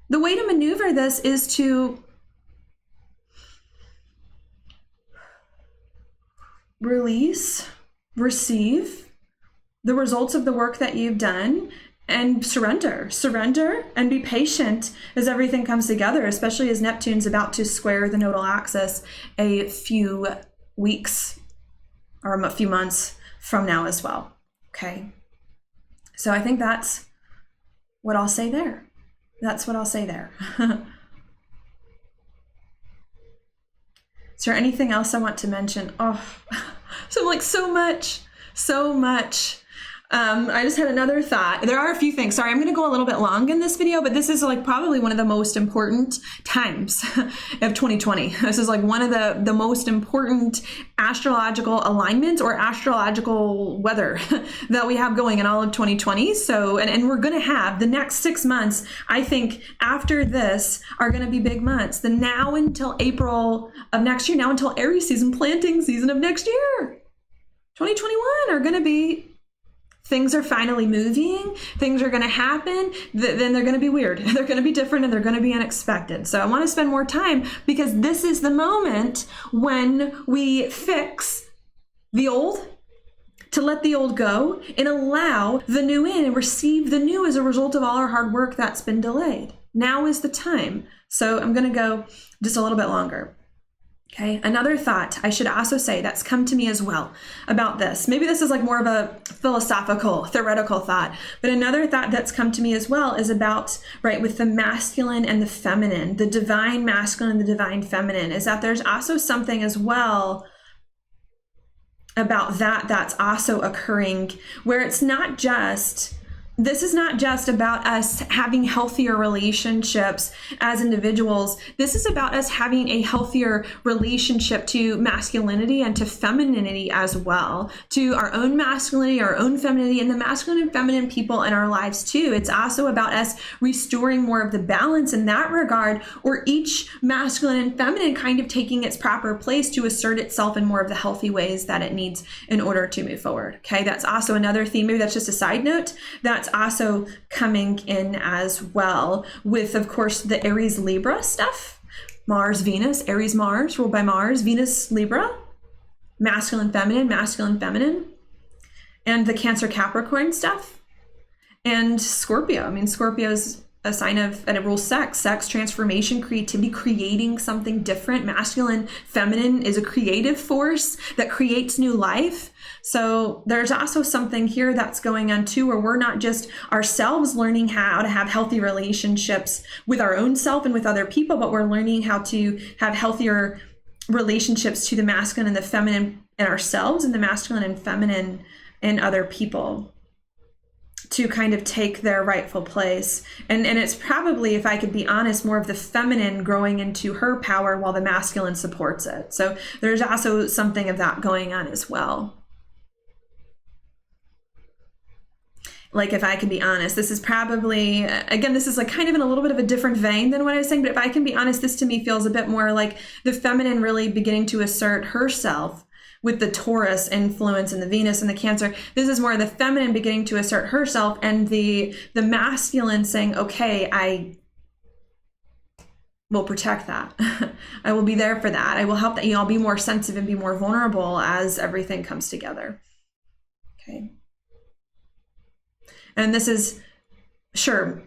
Speaker 1: The way to maneuver this is to release, receive the results of the work that you've done, and surrender and be patient as everything comes together, especially as Neptune's about to square the nodal axis a few weeks or a few months from now as well. Okay. So I think that's what I'll say there. Is there anything else I want to mention? Oh, so much. I just had another thought. There are a few things. Sorry, I'm going to go a little bit long in this video, but this is probably one of the most important times of 2020. This is one of the most important astrological alignments or astrological weather that we have going in all of 2020. So, and we're going to have the next 6 months, I think, after this are going to be big months. The now until April of next year, now until Aries season, planting season of next year, 2021 are going to be. Things are finally moving, things are going to happen, then they're going to be weird, they're going to be different, and they're going to be unexpected. So I want to spend more time because this is the moment when we fix the old, to let the old go and allow the new in and receive the new as a result of all our hard work that's been delayed. Now is the time. So I'm going to go just a little bit longer. Okay, another thought I should also say that's come to me as well about this. Maybe this is more of a philosophical, theoretical thought, but another thought that's come to me as well is about, right, with the masculine and the feminine, the divine masculine and the divine feminine, is that there's also something as well about that's also occurring where it's not just this is not just about us having healthier relationships as individuals. This is about us having a healthier relationship to masculinity and to femininity as well, to our own masculinity, our own femininity, and the masculine and feminine people in our lives too. It's also about us restoring more of the balance in that regard, or each masculine and feminine kind of taking its proper place to assert itself in more of the healthy ways that it needs in order to move forward. Okay, that's also another theme. Maybe that's just a side note. That's also coming in as well with, of course, the Aries Libra stuff. Mars, Venus, Aries, Mars, ruled by Mars, Venus, Libra, masculine, feminine, and the Cancer, Capricorn stuff. And Scorpio. I mean, Scorpio's a sign of, and it rules sex, transformation, creativity, creating something different. Masculine, feminine is a creative force that creates new life. So there's also something here that's going on too, where we're not just ourselves learning how to have healthy relationships with our own self and with other people, but we're learning how to have healthier relationships to the masculine and the feminine in ourselves, and the masculine and feminine in other people, to kind of take their rightful place. And it's probably, if I could be honest, more of the feminine growing into her power while the masculine supports it. So there's also something of that going on as well. Like, if I can be honest, this is probably, again, this is like kind of in a little bit of a different vein than what I was saying, but if I can be honest, this to me feels a bit more like the feminine really beginning to assert herself with the Taurus influence and the Venus and the Cancer. This is more the feminine beginning to assert herself, and the masculine saying, okay, I will protect that. I will be there for that. I will help that. I'll be more sensitive and be more vulnerable as everything comes together. Okay. And this is, sure,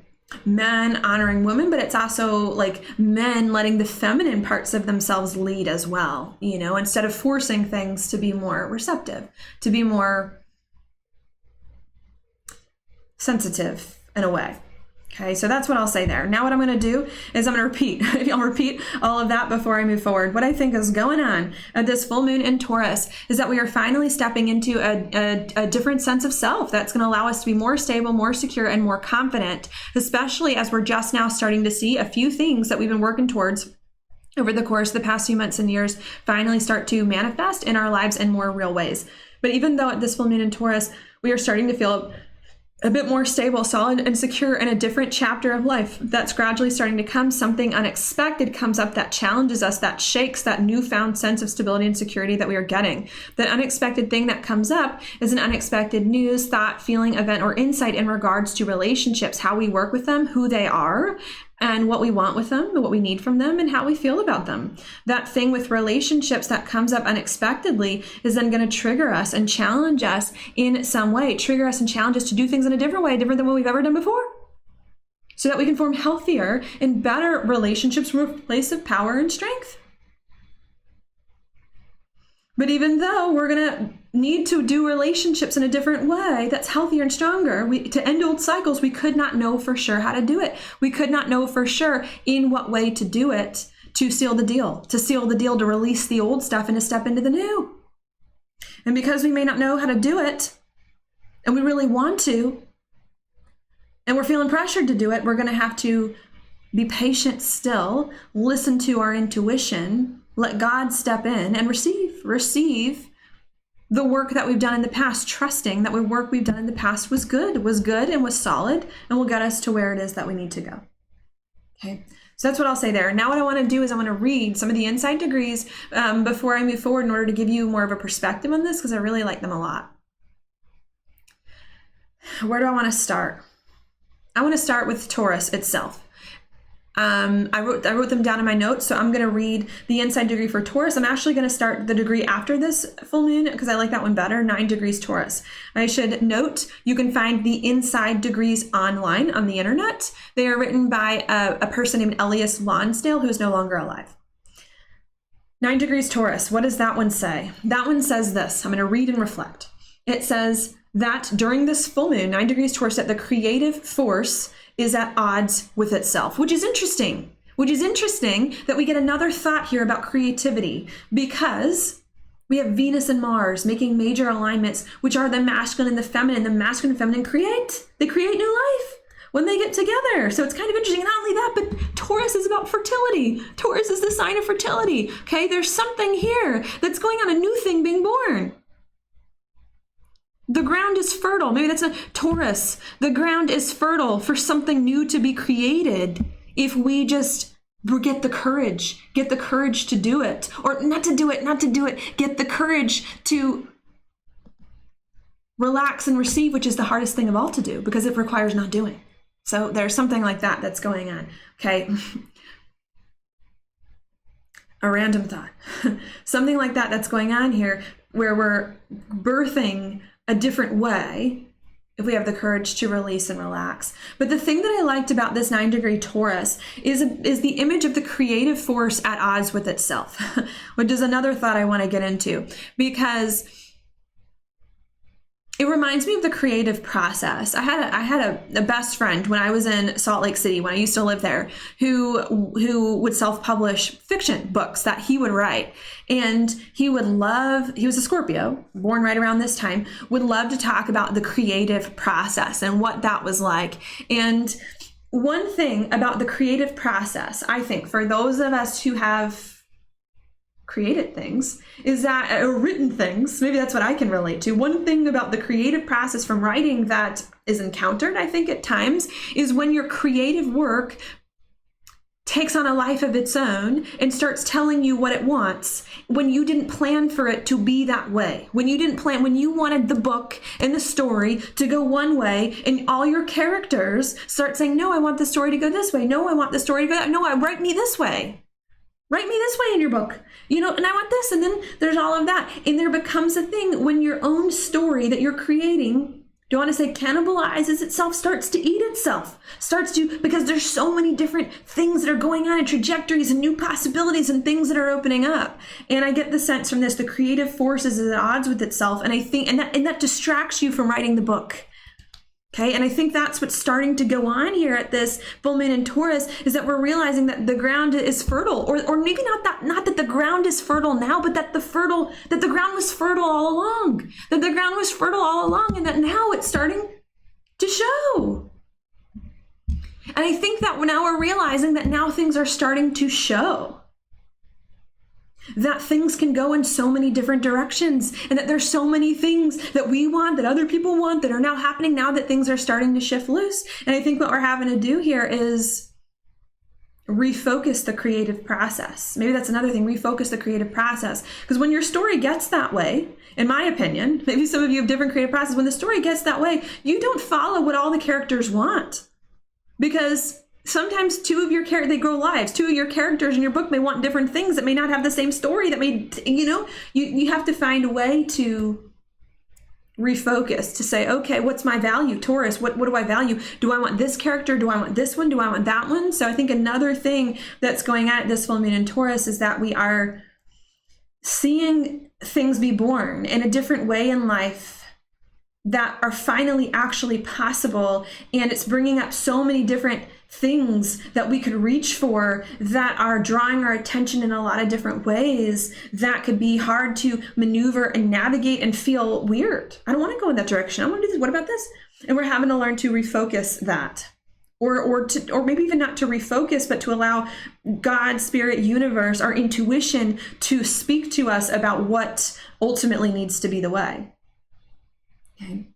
Speaker 1: men honoring women, but it's also like men letting the feminine parts of themselves lead as well, instead of forcing things to be more receptive, to be more sensitive in a way. Okay, so that's what I'll say there. Now what I'm going to do is I'm going to repeat. I'll repeat all of that before I move forward. What I think is going on at this full moon in Taurus is that we are finally stepping into a different sense of self that's going to allow us to be more stable, more secure, and more confident, especially as we're just now starting to see a few things that we've been working towards over the course of the past few months and years finally start to manifest in our lives in more real ways. But even though at this full moon in Taurus, we are starting to feel a bit more stable, solid, and secure in a different chapter of life that's gradually starting to come. Something unexpected comes up that challenges us, that shakes that newfound sense of stability and security that we are getting. That unexpected thing that comes up is an unexpected news, thought, feeling, event, or insight in regards to relationships, how we work with them, who they are, and what we want with them, and what we need from them, and how we feel about them. That thing with relationships that comes up unexpectedly is then going to trigger us and challenge us in some way, trigger us and challenge us to do things in a different way, different than what we've ever done before, so that we can form healthier and better relationships from a place of power and strength. But even though we're going to need to do relationships in a different way that's healthier and stronger, to end old cycles, we could not know for sure how to do it. We could not know for sure in what way to do it, to seal the deal, to release the old stuff and to step into the new. And because we may not know how to do it, and we really want to, and we're feeling pressured to do it, we're going to have to be patient still, listen to our intuition, let God step in and receive the work that we've done in the past, trusting that the work we've done in the past was good and was solid and will get us to where it is that we need to go. Okay, so that's what I'll say there. Now what I want to do is I want to read some of the inside degrees before I move forward in order to give you more of a perspective on this, because I really like them a lot. Where do I want to start? I want to start with Taurus itself. I wrote them down in my notes, so I'm going to read the inside degree for Taurus. I'm actually going to start the degree after this full moon because I like that one better, 9 degrees Taurus. I should note you can find the inside degrees online on the internet. They are written by a person named Elias Lonsdale, who is no longer alive. 9 degrees Taurus, what does that one say? That one says this. I'm going to read and reflect. It says that during this full moon, 9 degrees Taurus, that the creative force is at odds with itself, which is interesting that we get another thought here about creativity, because We have Venus and Mars making major alignments, which are the masculine and the feminine. The masculine and feminine they create new life when they get together. So it's kind of interesting. Not only that, but Taurus is about fertility. Taurus is the sign of fertility. Okay, there's something here that's going on, a new thing being born. The ground is fertile. Maybe that's a Taurus. The ground is fertile for something new to be created if we just get the courage to do it, or not to do it, get the courage to relax and receive, which is the hardest thing of all to do because it requires not doing. So there's something like that that's going on. Okay. A random thought. Something like that that's going on here where we're birthing a different way if we have the courage to release and relax. But the thing that I liked about this 9-degree Taurus is the image of the creative force at odds with itself, which is another thought I want to get into, because it reminds me of the creative process. I had a best friend when I was in Salt Lake City, when I used to live there, who would self-publish fiction books that he would write. And he was a Scorpio, born right around this time, would love to talk about the creative process and what that was like. And one thing about the creative process, I think, for those of us who have created things, is that, or written things, maybe that's what I can relate to. One thing about the creative process from writing that is encountered, I think, at times, is when your creative work takes on a life of its own and starts telling you what it wants when you didn't plan for it to be that way. When you wanted the book and the story to go one way, and all your characters start saying, no, I want the story to go this way. No, I want the story to go that. No, write me this way. Write me this way in your book, and I want this. And then there's all of that. And there becomes a thing when your own story that you're creating, don't want to say cannibalizes itself, starts to eat itself, because there's so many different things that are going on and trajectories and new possibilities and things that are opening up. And I get the sense from this, the creative force is at odds with itself. And I think, and that distracts you from writing the book. Okay, and I think that's what's starting to go on here at this full moon in Taurus, is that we're realizing that the ground is fertile, or maybe not that the ground is fertile now, but that the ground was fertile all along, and that now it's starting to show. And I think that now we're realizing that now things are starting to show. That things can go in so many different directions, and that there's so many things that we want, that other people want, that are now happening now that things are starting to shift loose. And I think what we're having to do here is refocus the creative process. Maybe that's another thing, refocus the creative process. Because when your story gets that way, in my opinion, maybe some of you have different creative process, when the story gets that way, you don't follow what all the characters want. Because sometimes two of your characters in your book may want different things that may not have the same story, that may, you have to find a way to refocus, to say, okay, what's my value? Taurus, what do I value? Do I want this character? Do I want this one? Do I want that one? So I think another thing that's going on at this full moon in Taurus is that we are seeing things be born in a different way in life that are finally actually possible. And it's bringing up so many different things that we could reach for that are drawing our attention in a lot of different ways that could be hard to maneuver and navigate and feel weird. I don't want to go in that direction. I want to do this. What about this? And we're having to learn to refocus that. Or maybe even not to refocus, but to allow God, spirit, universe, our intuition to speak to us about what ultimately needs to be the way. Okay.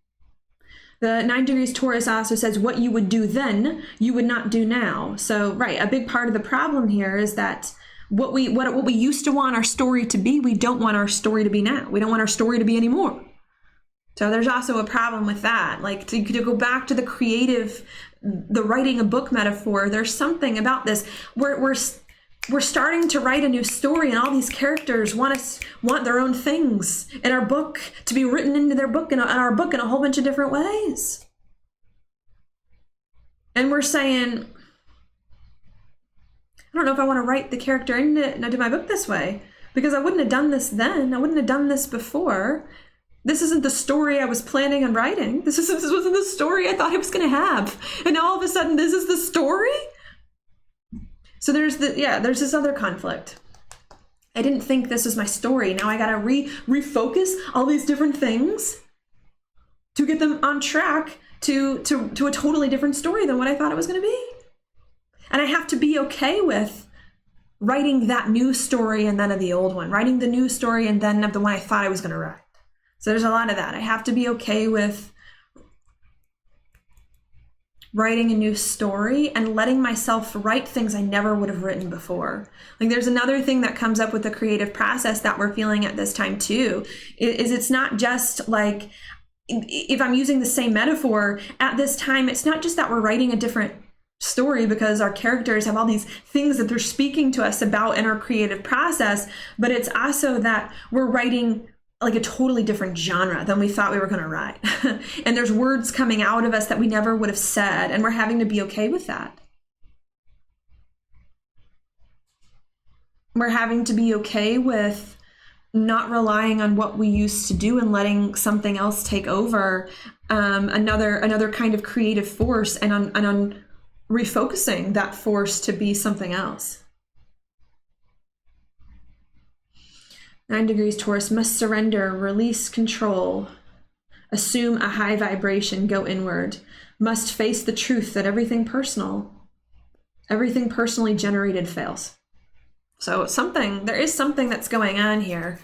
Speaker 1: The 9 degrees Taurus also says what you would do then, you would not do now. So, right, a big part of the problem here is that what we used to want our story to be, we don't want our story to be now. We don't want our story to be anymore. So there's also a problem with that. Like to go back to the writing a book metaphor, there's something about this. We're starting to write a new story, and all these characters want their own things in our book to be written into their book and our book in a whole bunch of different ways. And we're saying, I don't know if I want to write the character into my book this way, because I wouldn't have done this then. I wouldn't have done this before. This isn't the story I was planning on writing. This wasn't the story I thought I was going to have. And now all of a sudden, this is the story? So there's this other conflict. I didn't think this was my story. Now I got to refocus all these different things to get them on track to a totally different story than what I thought it was going to be. And I have to be okay with writing that new story and then of the old one, writing the new story and then of the one I thought I was going to write. So there's a lot of that. I have to be okay with writing a new story and letting myself write things I never would have written before. Like there's another thing that comes up with the creative process that we're feeling at this time too, is it's not just like, if I'm using the same metaphor at this time, it's not just that we're writing a different story because our characters have all these things that they're speaking to us about in our creative process, but it's also that we're writing like a totally different genre than we thought we were going to write. And there's words coming out of us that we never would have said, and we're having to be okay with that. We're having to be okay with not relying on what we used to do and letting something else take over, another kind of creative force, and on refocusing that force to be something else. 9 degrees Taurus, must surrender, release control, assume a high vibration, go inward, must face the truth that everything personally generated fails. So there is something that's going on here.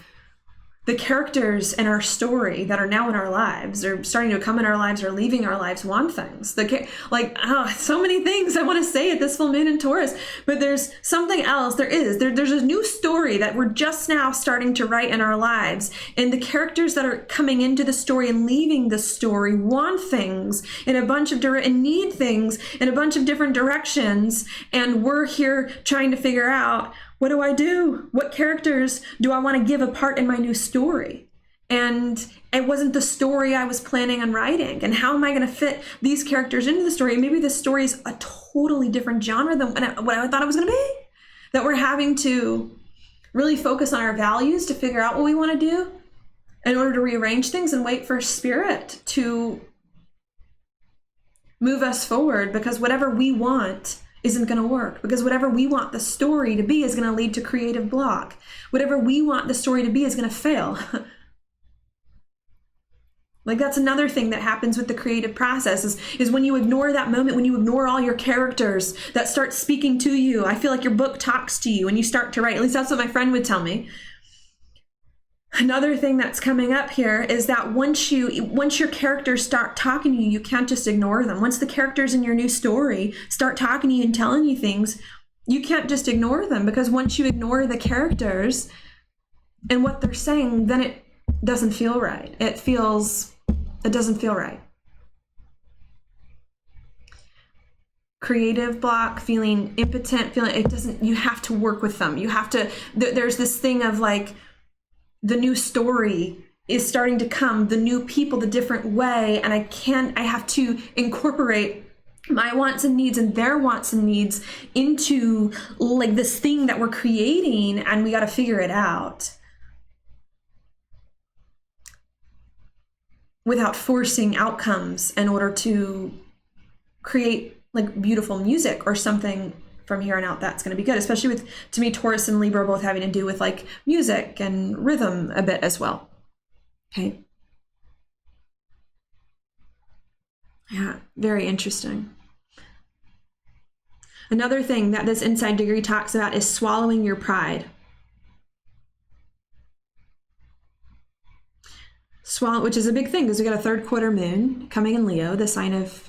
Speaker 1: The characters in our story that are now in our lives, or starting to come in our lives, or leaving our lives, want things. So many things I want to say at this full moon in Taurus, but there's something else. There's a new story that we're just now starting to write in our lives, and the characters that are coming into the story and leaving the story want things in a bunch of and need things in a bunch of different directions, and we're here trying to figure out, what do I do? What characters do I want to give a part in my new story? And it wasn't the story I was planning on writing. And how am I going to fit these characters into the story? Maybe the story is a totally different genre than what I thought it was going to be. That we're having to really focus on our values to figure out what we want to do in order to rearrange things and wait for spirit to move us forward, because whatever we want isn't going to work, because whatever we want the story to be is going to lead to creative block. Whatever we want the story to be is going to fail. Like that's another thing that happens with the creative process is when you ignore that moment, when you ignore all your characters that start speaking to you. I feel like your book talks to you when you start to write. At least that's what my friend would tell me. Another thing that's coming up here is that once your characters start talking to you, you can't just ignore them. Once the characters in your new story start talking to you and telling you things, you can't just ignore them, because once you ignore the characters and what they're saying, then it doesn't feel right. It doesn't feel right. Creative block, feeling impotent, you have to work with them. You have to, there's this thing of like, the new story is starting to come, the new people, the different way, and I have to incorporate my wants and needs and their wants and needs into like this thing that we're creating, and we got to figure it out without forcing outcomes in order to create like beautiful music or something from here on out that's going to be good, especially with, to me, Taurus and Libra both having to do with like music and rhythm a bit as well. Okay. Yeah, very interesting. Another thing that this inside degree talks about is swallowing your pride. Which is a big thing because we got a third quarter moon coming in Leo, the sign of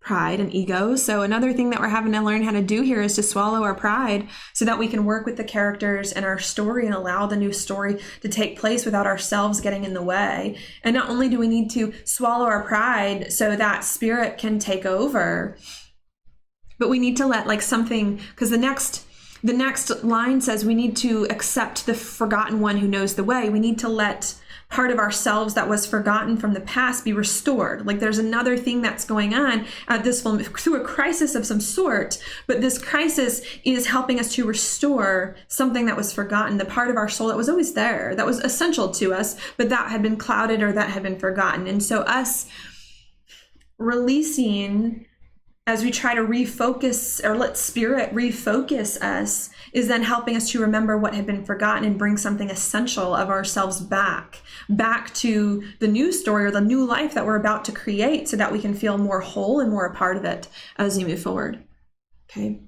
Speaker 1: pride and ego. So another thing that we're having to learn how to do here is to swallow our pride so that we can work with the characters in our story and allow the new story to take place without ourselves getting in the way. And not only do we need to swallow our pride so that spirit can take over, but we need to let like something, because the next line says we need to accept the forgotten one who knows the way. We need to let part of ourselves that was forgotten from the past be restored. Like there's another thing that's going on at this film through a crisis of some sort, but this crisis is helping us to restore something that was forgotten, the part of our soul that was always there, that was essential to us, but that had been clouded or that had been forgotten. And so us releasing as we try to refocus, or let spirit refocus us, is then helping us to remember what had been forgotten and bring something essential of ourselves back to the new story or the new life that we're about to create, so that we can feel more whole and more a part of it as we move forward. Okay.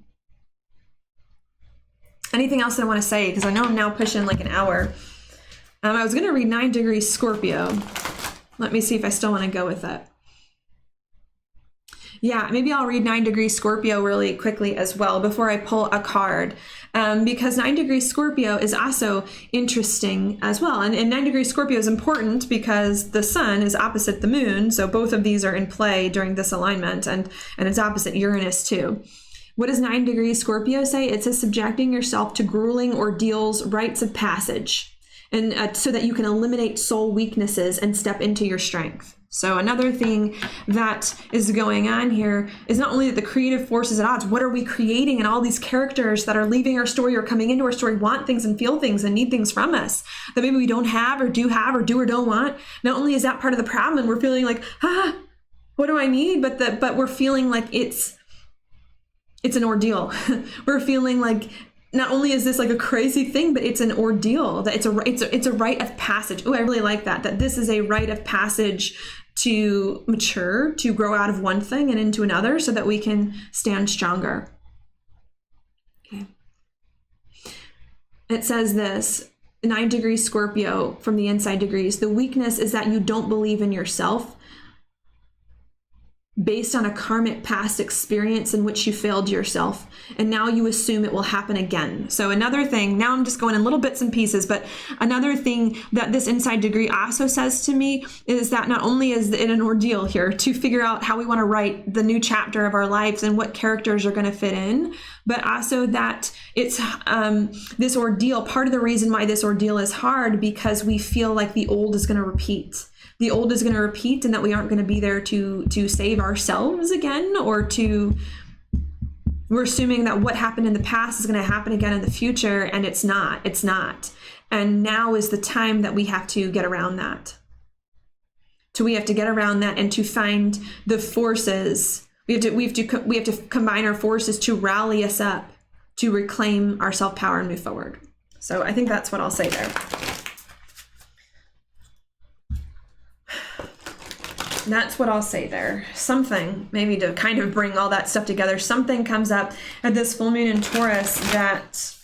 Speaker 1: Anything else that I want to say? Because I know I'm now pushing like an hour. I was going to read 9 degrees Scorpio. Let me see if I still want to go with it. Yeah, maybe I'll read 9 degrees Scorpio really quickly as well before I pull a card, because 9 degrees Scorpio is also interesting as well. And 9 degrees Scorpio is important because the sun is opposite the moon. So both of these are in play during this alignment, and it's opposite Uranus too. What does 9 degrees Scorpio say? It says subjecting yourself to grueling ordeals, rites of passage, and so that you can eliminate soul weaknesses and step into your strength. So another thing that is going on here is not only that the creative force is at odds, what are we creating? And all these characters that are leaving our story or coming into our story want things and feel things and need things from us that maybe we don't have or do or don't want. Not only is that part of the problem, and we're feeling like, what do I need? But we're feeling like it's an ordeal. We're feeling like not only is this like a crazy thing, but it's an ordeal, that it's a rite of passage. Oh, I really like that this is a rite of passage to mature, to grow out of one thing and into another, so that we can stand stronger. Okay. It says this, 9 degrees Scorpio from the inside degrees. The weakness is that you don't believe in yourself based on a karmic past experience in which you failed yourself, and now you assume it will happen again. So another thing, now I'm just going in little bits and pieces, but another thing that this inside degree also says to me is that not only is it an ordeal here to figure out how we want to write the new chapter of our lives and what characters are going to fit in, but also that it's this ordeal, part of the reason why this ordeal is hard, because we feel like the old is going to repeat. The old is going to repeat, and that we aren't going to be there to save ourselves again, or we're assuming that what happened in the past is going to happen again in the future, and it's not. And now is the time that we have to get around that. So we have to get around that and to find the forces. We have to combine our forces to rally us up, to reclaim our self-power and move forward. So I think that's what I'll say there. That's what I'll say there. Something, maybe to kind of bring all that stuff together, something comes up at this full moon in Taurus that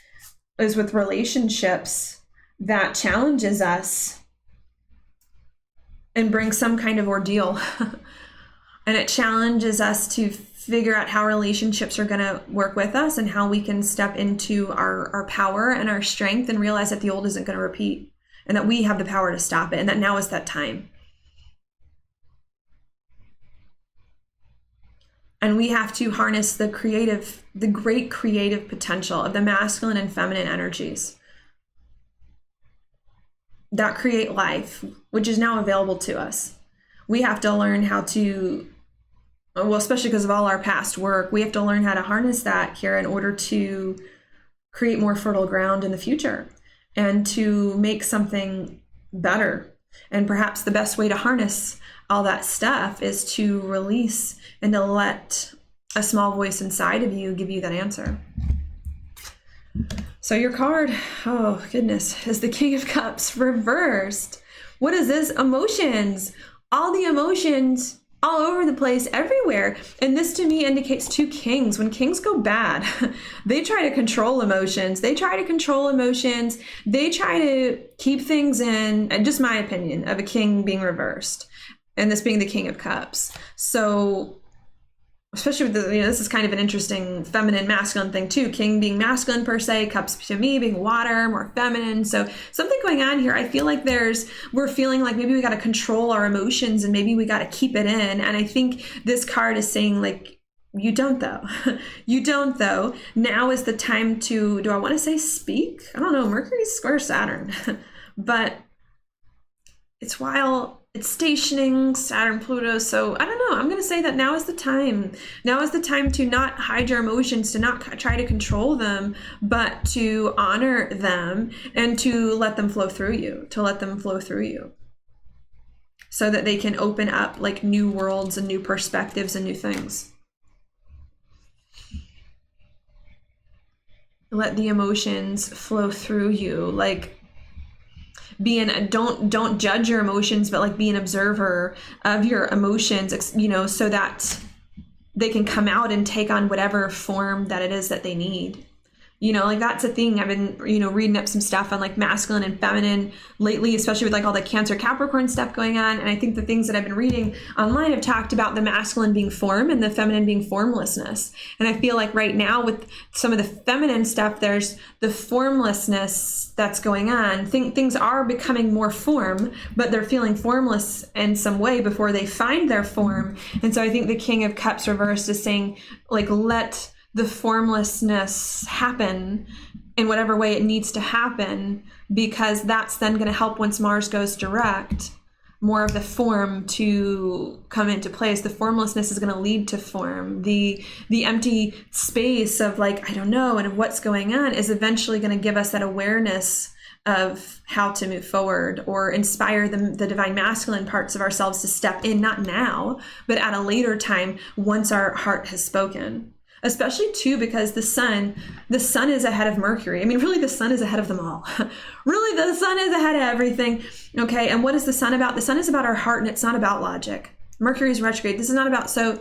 Speaker 1: is with relationships that challenges us and brings some kind of ordeal. And it challenges us to figure out how relationships are going to work with us and how we can step into our power and our strength and realize that the old isn't going to repeat, and that we have the power to stop it, and that now is that time. And we have to harness the great creative potential of the masculine and feminine energies that create life, which is now available to us. We have to learn how to, well, especially because of all our past work, we have to learn how to harness that here in order to create more fertile ground in the future and to make something better. And perhaps the best way to harness all that stuff is to release and to let a small voice inside of you give you that answer. So your card, oh goodness, is the King of Cups reversed. What is this? Emotions. All the emotions all over the place, everywhere. And this to me indicates 2 kings. When kings go bad, they try to control emotions. They try to keep things in, and just my opinion of a king being reversed, and this being the King of Cups. So especially with this is kind of an interesting feminine masculine thing too. King being masculine per se, cups to me being water, more feminine. So something going on here. I feel like we're feeling like maybe we got to control our emotions and maybe we got to keep it in. And I think this card is saying like, you don't though. You don't though. Now is the time to, do I want to say speak? I don't know. Mercury's square Saturn, but it's while it's stationing Saturn-Pluto. So I don't know. I'm going to say that now is the time. Now is the time to not hide your emotions, to not try to control them, but to honor them and to let them flow through you, so that they can open up like new worlds and new perspectives and new things. let the emotions flow through you. Like, don't judge your emotions, but like be an observer of your emotions, you know, so that they can come out and take on whatever form that it is that they need. You know, like that's a thing. I've been, you know, reading up some stuff on like masculine and feminine lately, especially with like all the Cancer Capricorn stuff going on. And I think the things that I've been reading online have talked about the masculine being form and the feminine being formlessness. And I feel like right now with some of the feminine stuff, there's the formlessness that's going on. Things are becoming more form, but they're feeling formless in some way before they find their form. And so I think the King of Cups reversed is saying, like, let the formlessness happen in whatever way it needs to happen, because that's then going to help once Mars goes direct, more of the form to come into place. The formlessness is going to lead to form. The empty space of like, I don't know, and of what's going on is eventually going to give us that awareness of how to move forward, or inspire the divine masculine parts of ourselves to step in, not now, but at a later time once our heart has spoken. Especially too, because the sun is ahead of Mercury. I mean, really, the sun is ahead of them all. Really, the sun is ahead of everything. Okay. And what is the sun about? The sun is about our heart, and it's not about logic. Mercury is retrograde. This is not about, so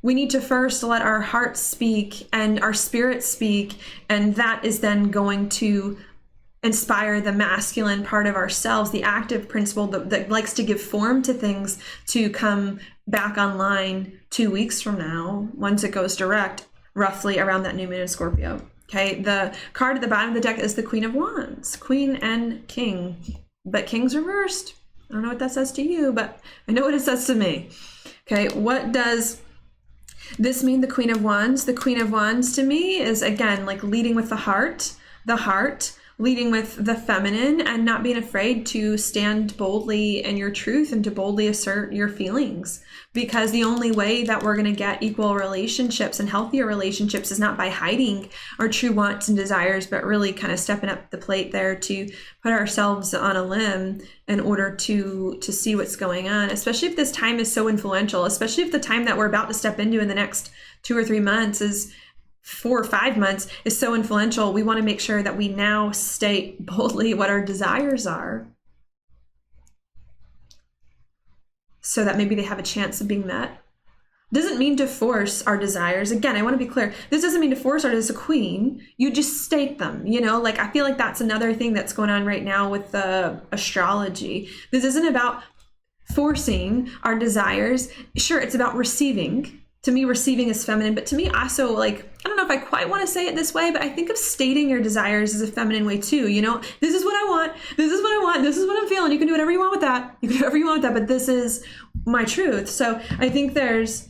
Speaker 1: we need to first let our heart speak and our spirit speak. And that is then going to inspire the masculine part of ourselves, the active principle that likes to give form to things, to come back online 2 weeks from now, once it goes direct, roughly around that new moon in Scorpio. Okay, the card at the bottom of the deck is the Queen of Wands, Queen and King, but King's reversed. I don't know what that says to you, but I know what it says to me. Okay, what does this mean, the Queen of Wands? The Queen of Wands to me is, again, like leading with the heart, leading with the feminine, and not being afraid to stand boldly in your truth and to boldly assert your feelings. Because the only way that we're going to get equal relationships and healthier relationships is not by hiding our true wants and desires, but really kind of stepping up the plate there to put ourselves on a limb in order to see what's going on, especially if this time is so influential, especially if the time that we're about to step into in the next 2 or 3 months is 4 or 5 months is so influential. We want to make sure that we now state boldly what our desires are, so that maybe they have a chance of being met. Doesn't mean to force our desires. Again, I want to be clear. This doesn't mean to force our, as a queen. You just state them, you know, like I feel like that's another thing that's going on right now with the astrology. This isn't about forcing our desires. Sure, it's about receiving. To me, receiving is feminine, but to me also, like, I don't know if I quite want to say it this way, but I think of stating your desires as a feminine way too. You know, this is what I want. This is what I want. This is what I'm feeling. You can do whatever you want with that. You can do whatever you want with that, but this is my truth. So I think there's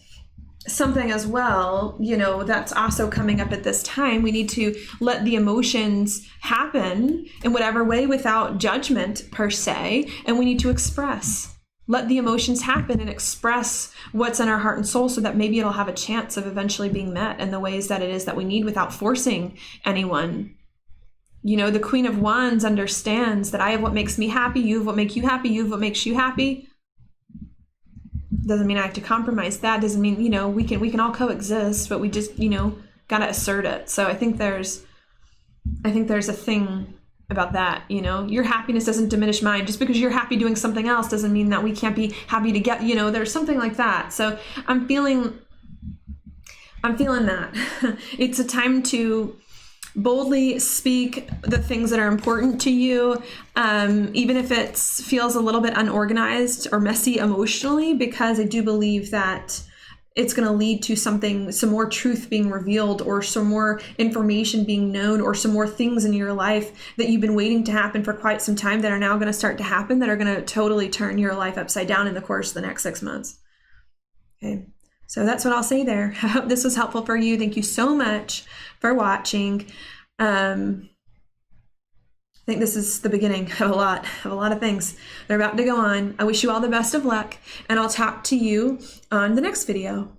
Speaker 1: something as well, you know, that's also coming up at this time. We need to let the emotions happen in whatever way without judgment per se, and we need to express. Let the emotions happen and express what's in our heart and soul, so that maybe it'll have a chance of eventually being met in the ways that it is that we need without forcing anyone. You know, the Queen of Wands understands that I have what makes me happy, you have what makes you happy, you have what makes you happy. Doesn't mean I have to compromise that. Doesn't mean, you know, we can all coexist, but we just, you know, gotta assert it. So I think there's a thing about that, you know, your happiness doesn't diminish mine. Just because you're happy doing something else doesn't mean that we can't be happy to get, you know, there's something like that. So I'm feeling that it's a time to boldly speak the things that are important to you, even if it feels a little bit unorganized or messy emotionally, because I do believe that it's going to lead to some more truth being revealed, or some more information being known, or some more things in your life that you've been waiting to happen for quite some time that are now going to start to happen, that are going to totally turn your life upside down in the course of the next 6 months. Okay. So that's what I'll say there. I hope this was helpful for you. Thank you so much for watching. I think this is the beginning of a lot of things that are about to go on. I wish you all the best of luck, and I'll talk to you on the next video.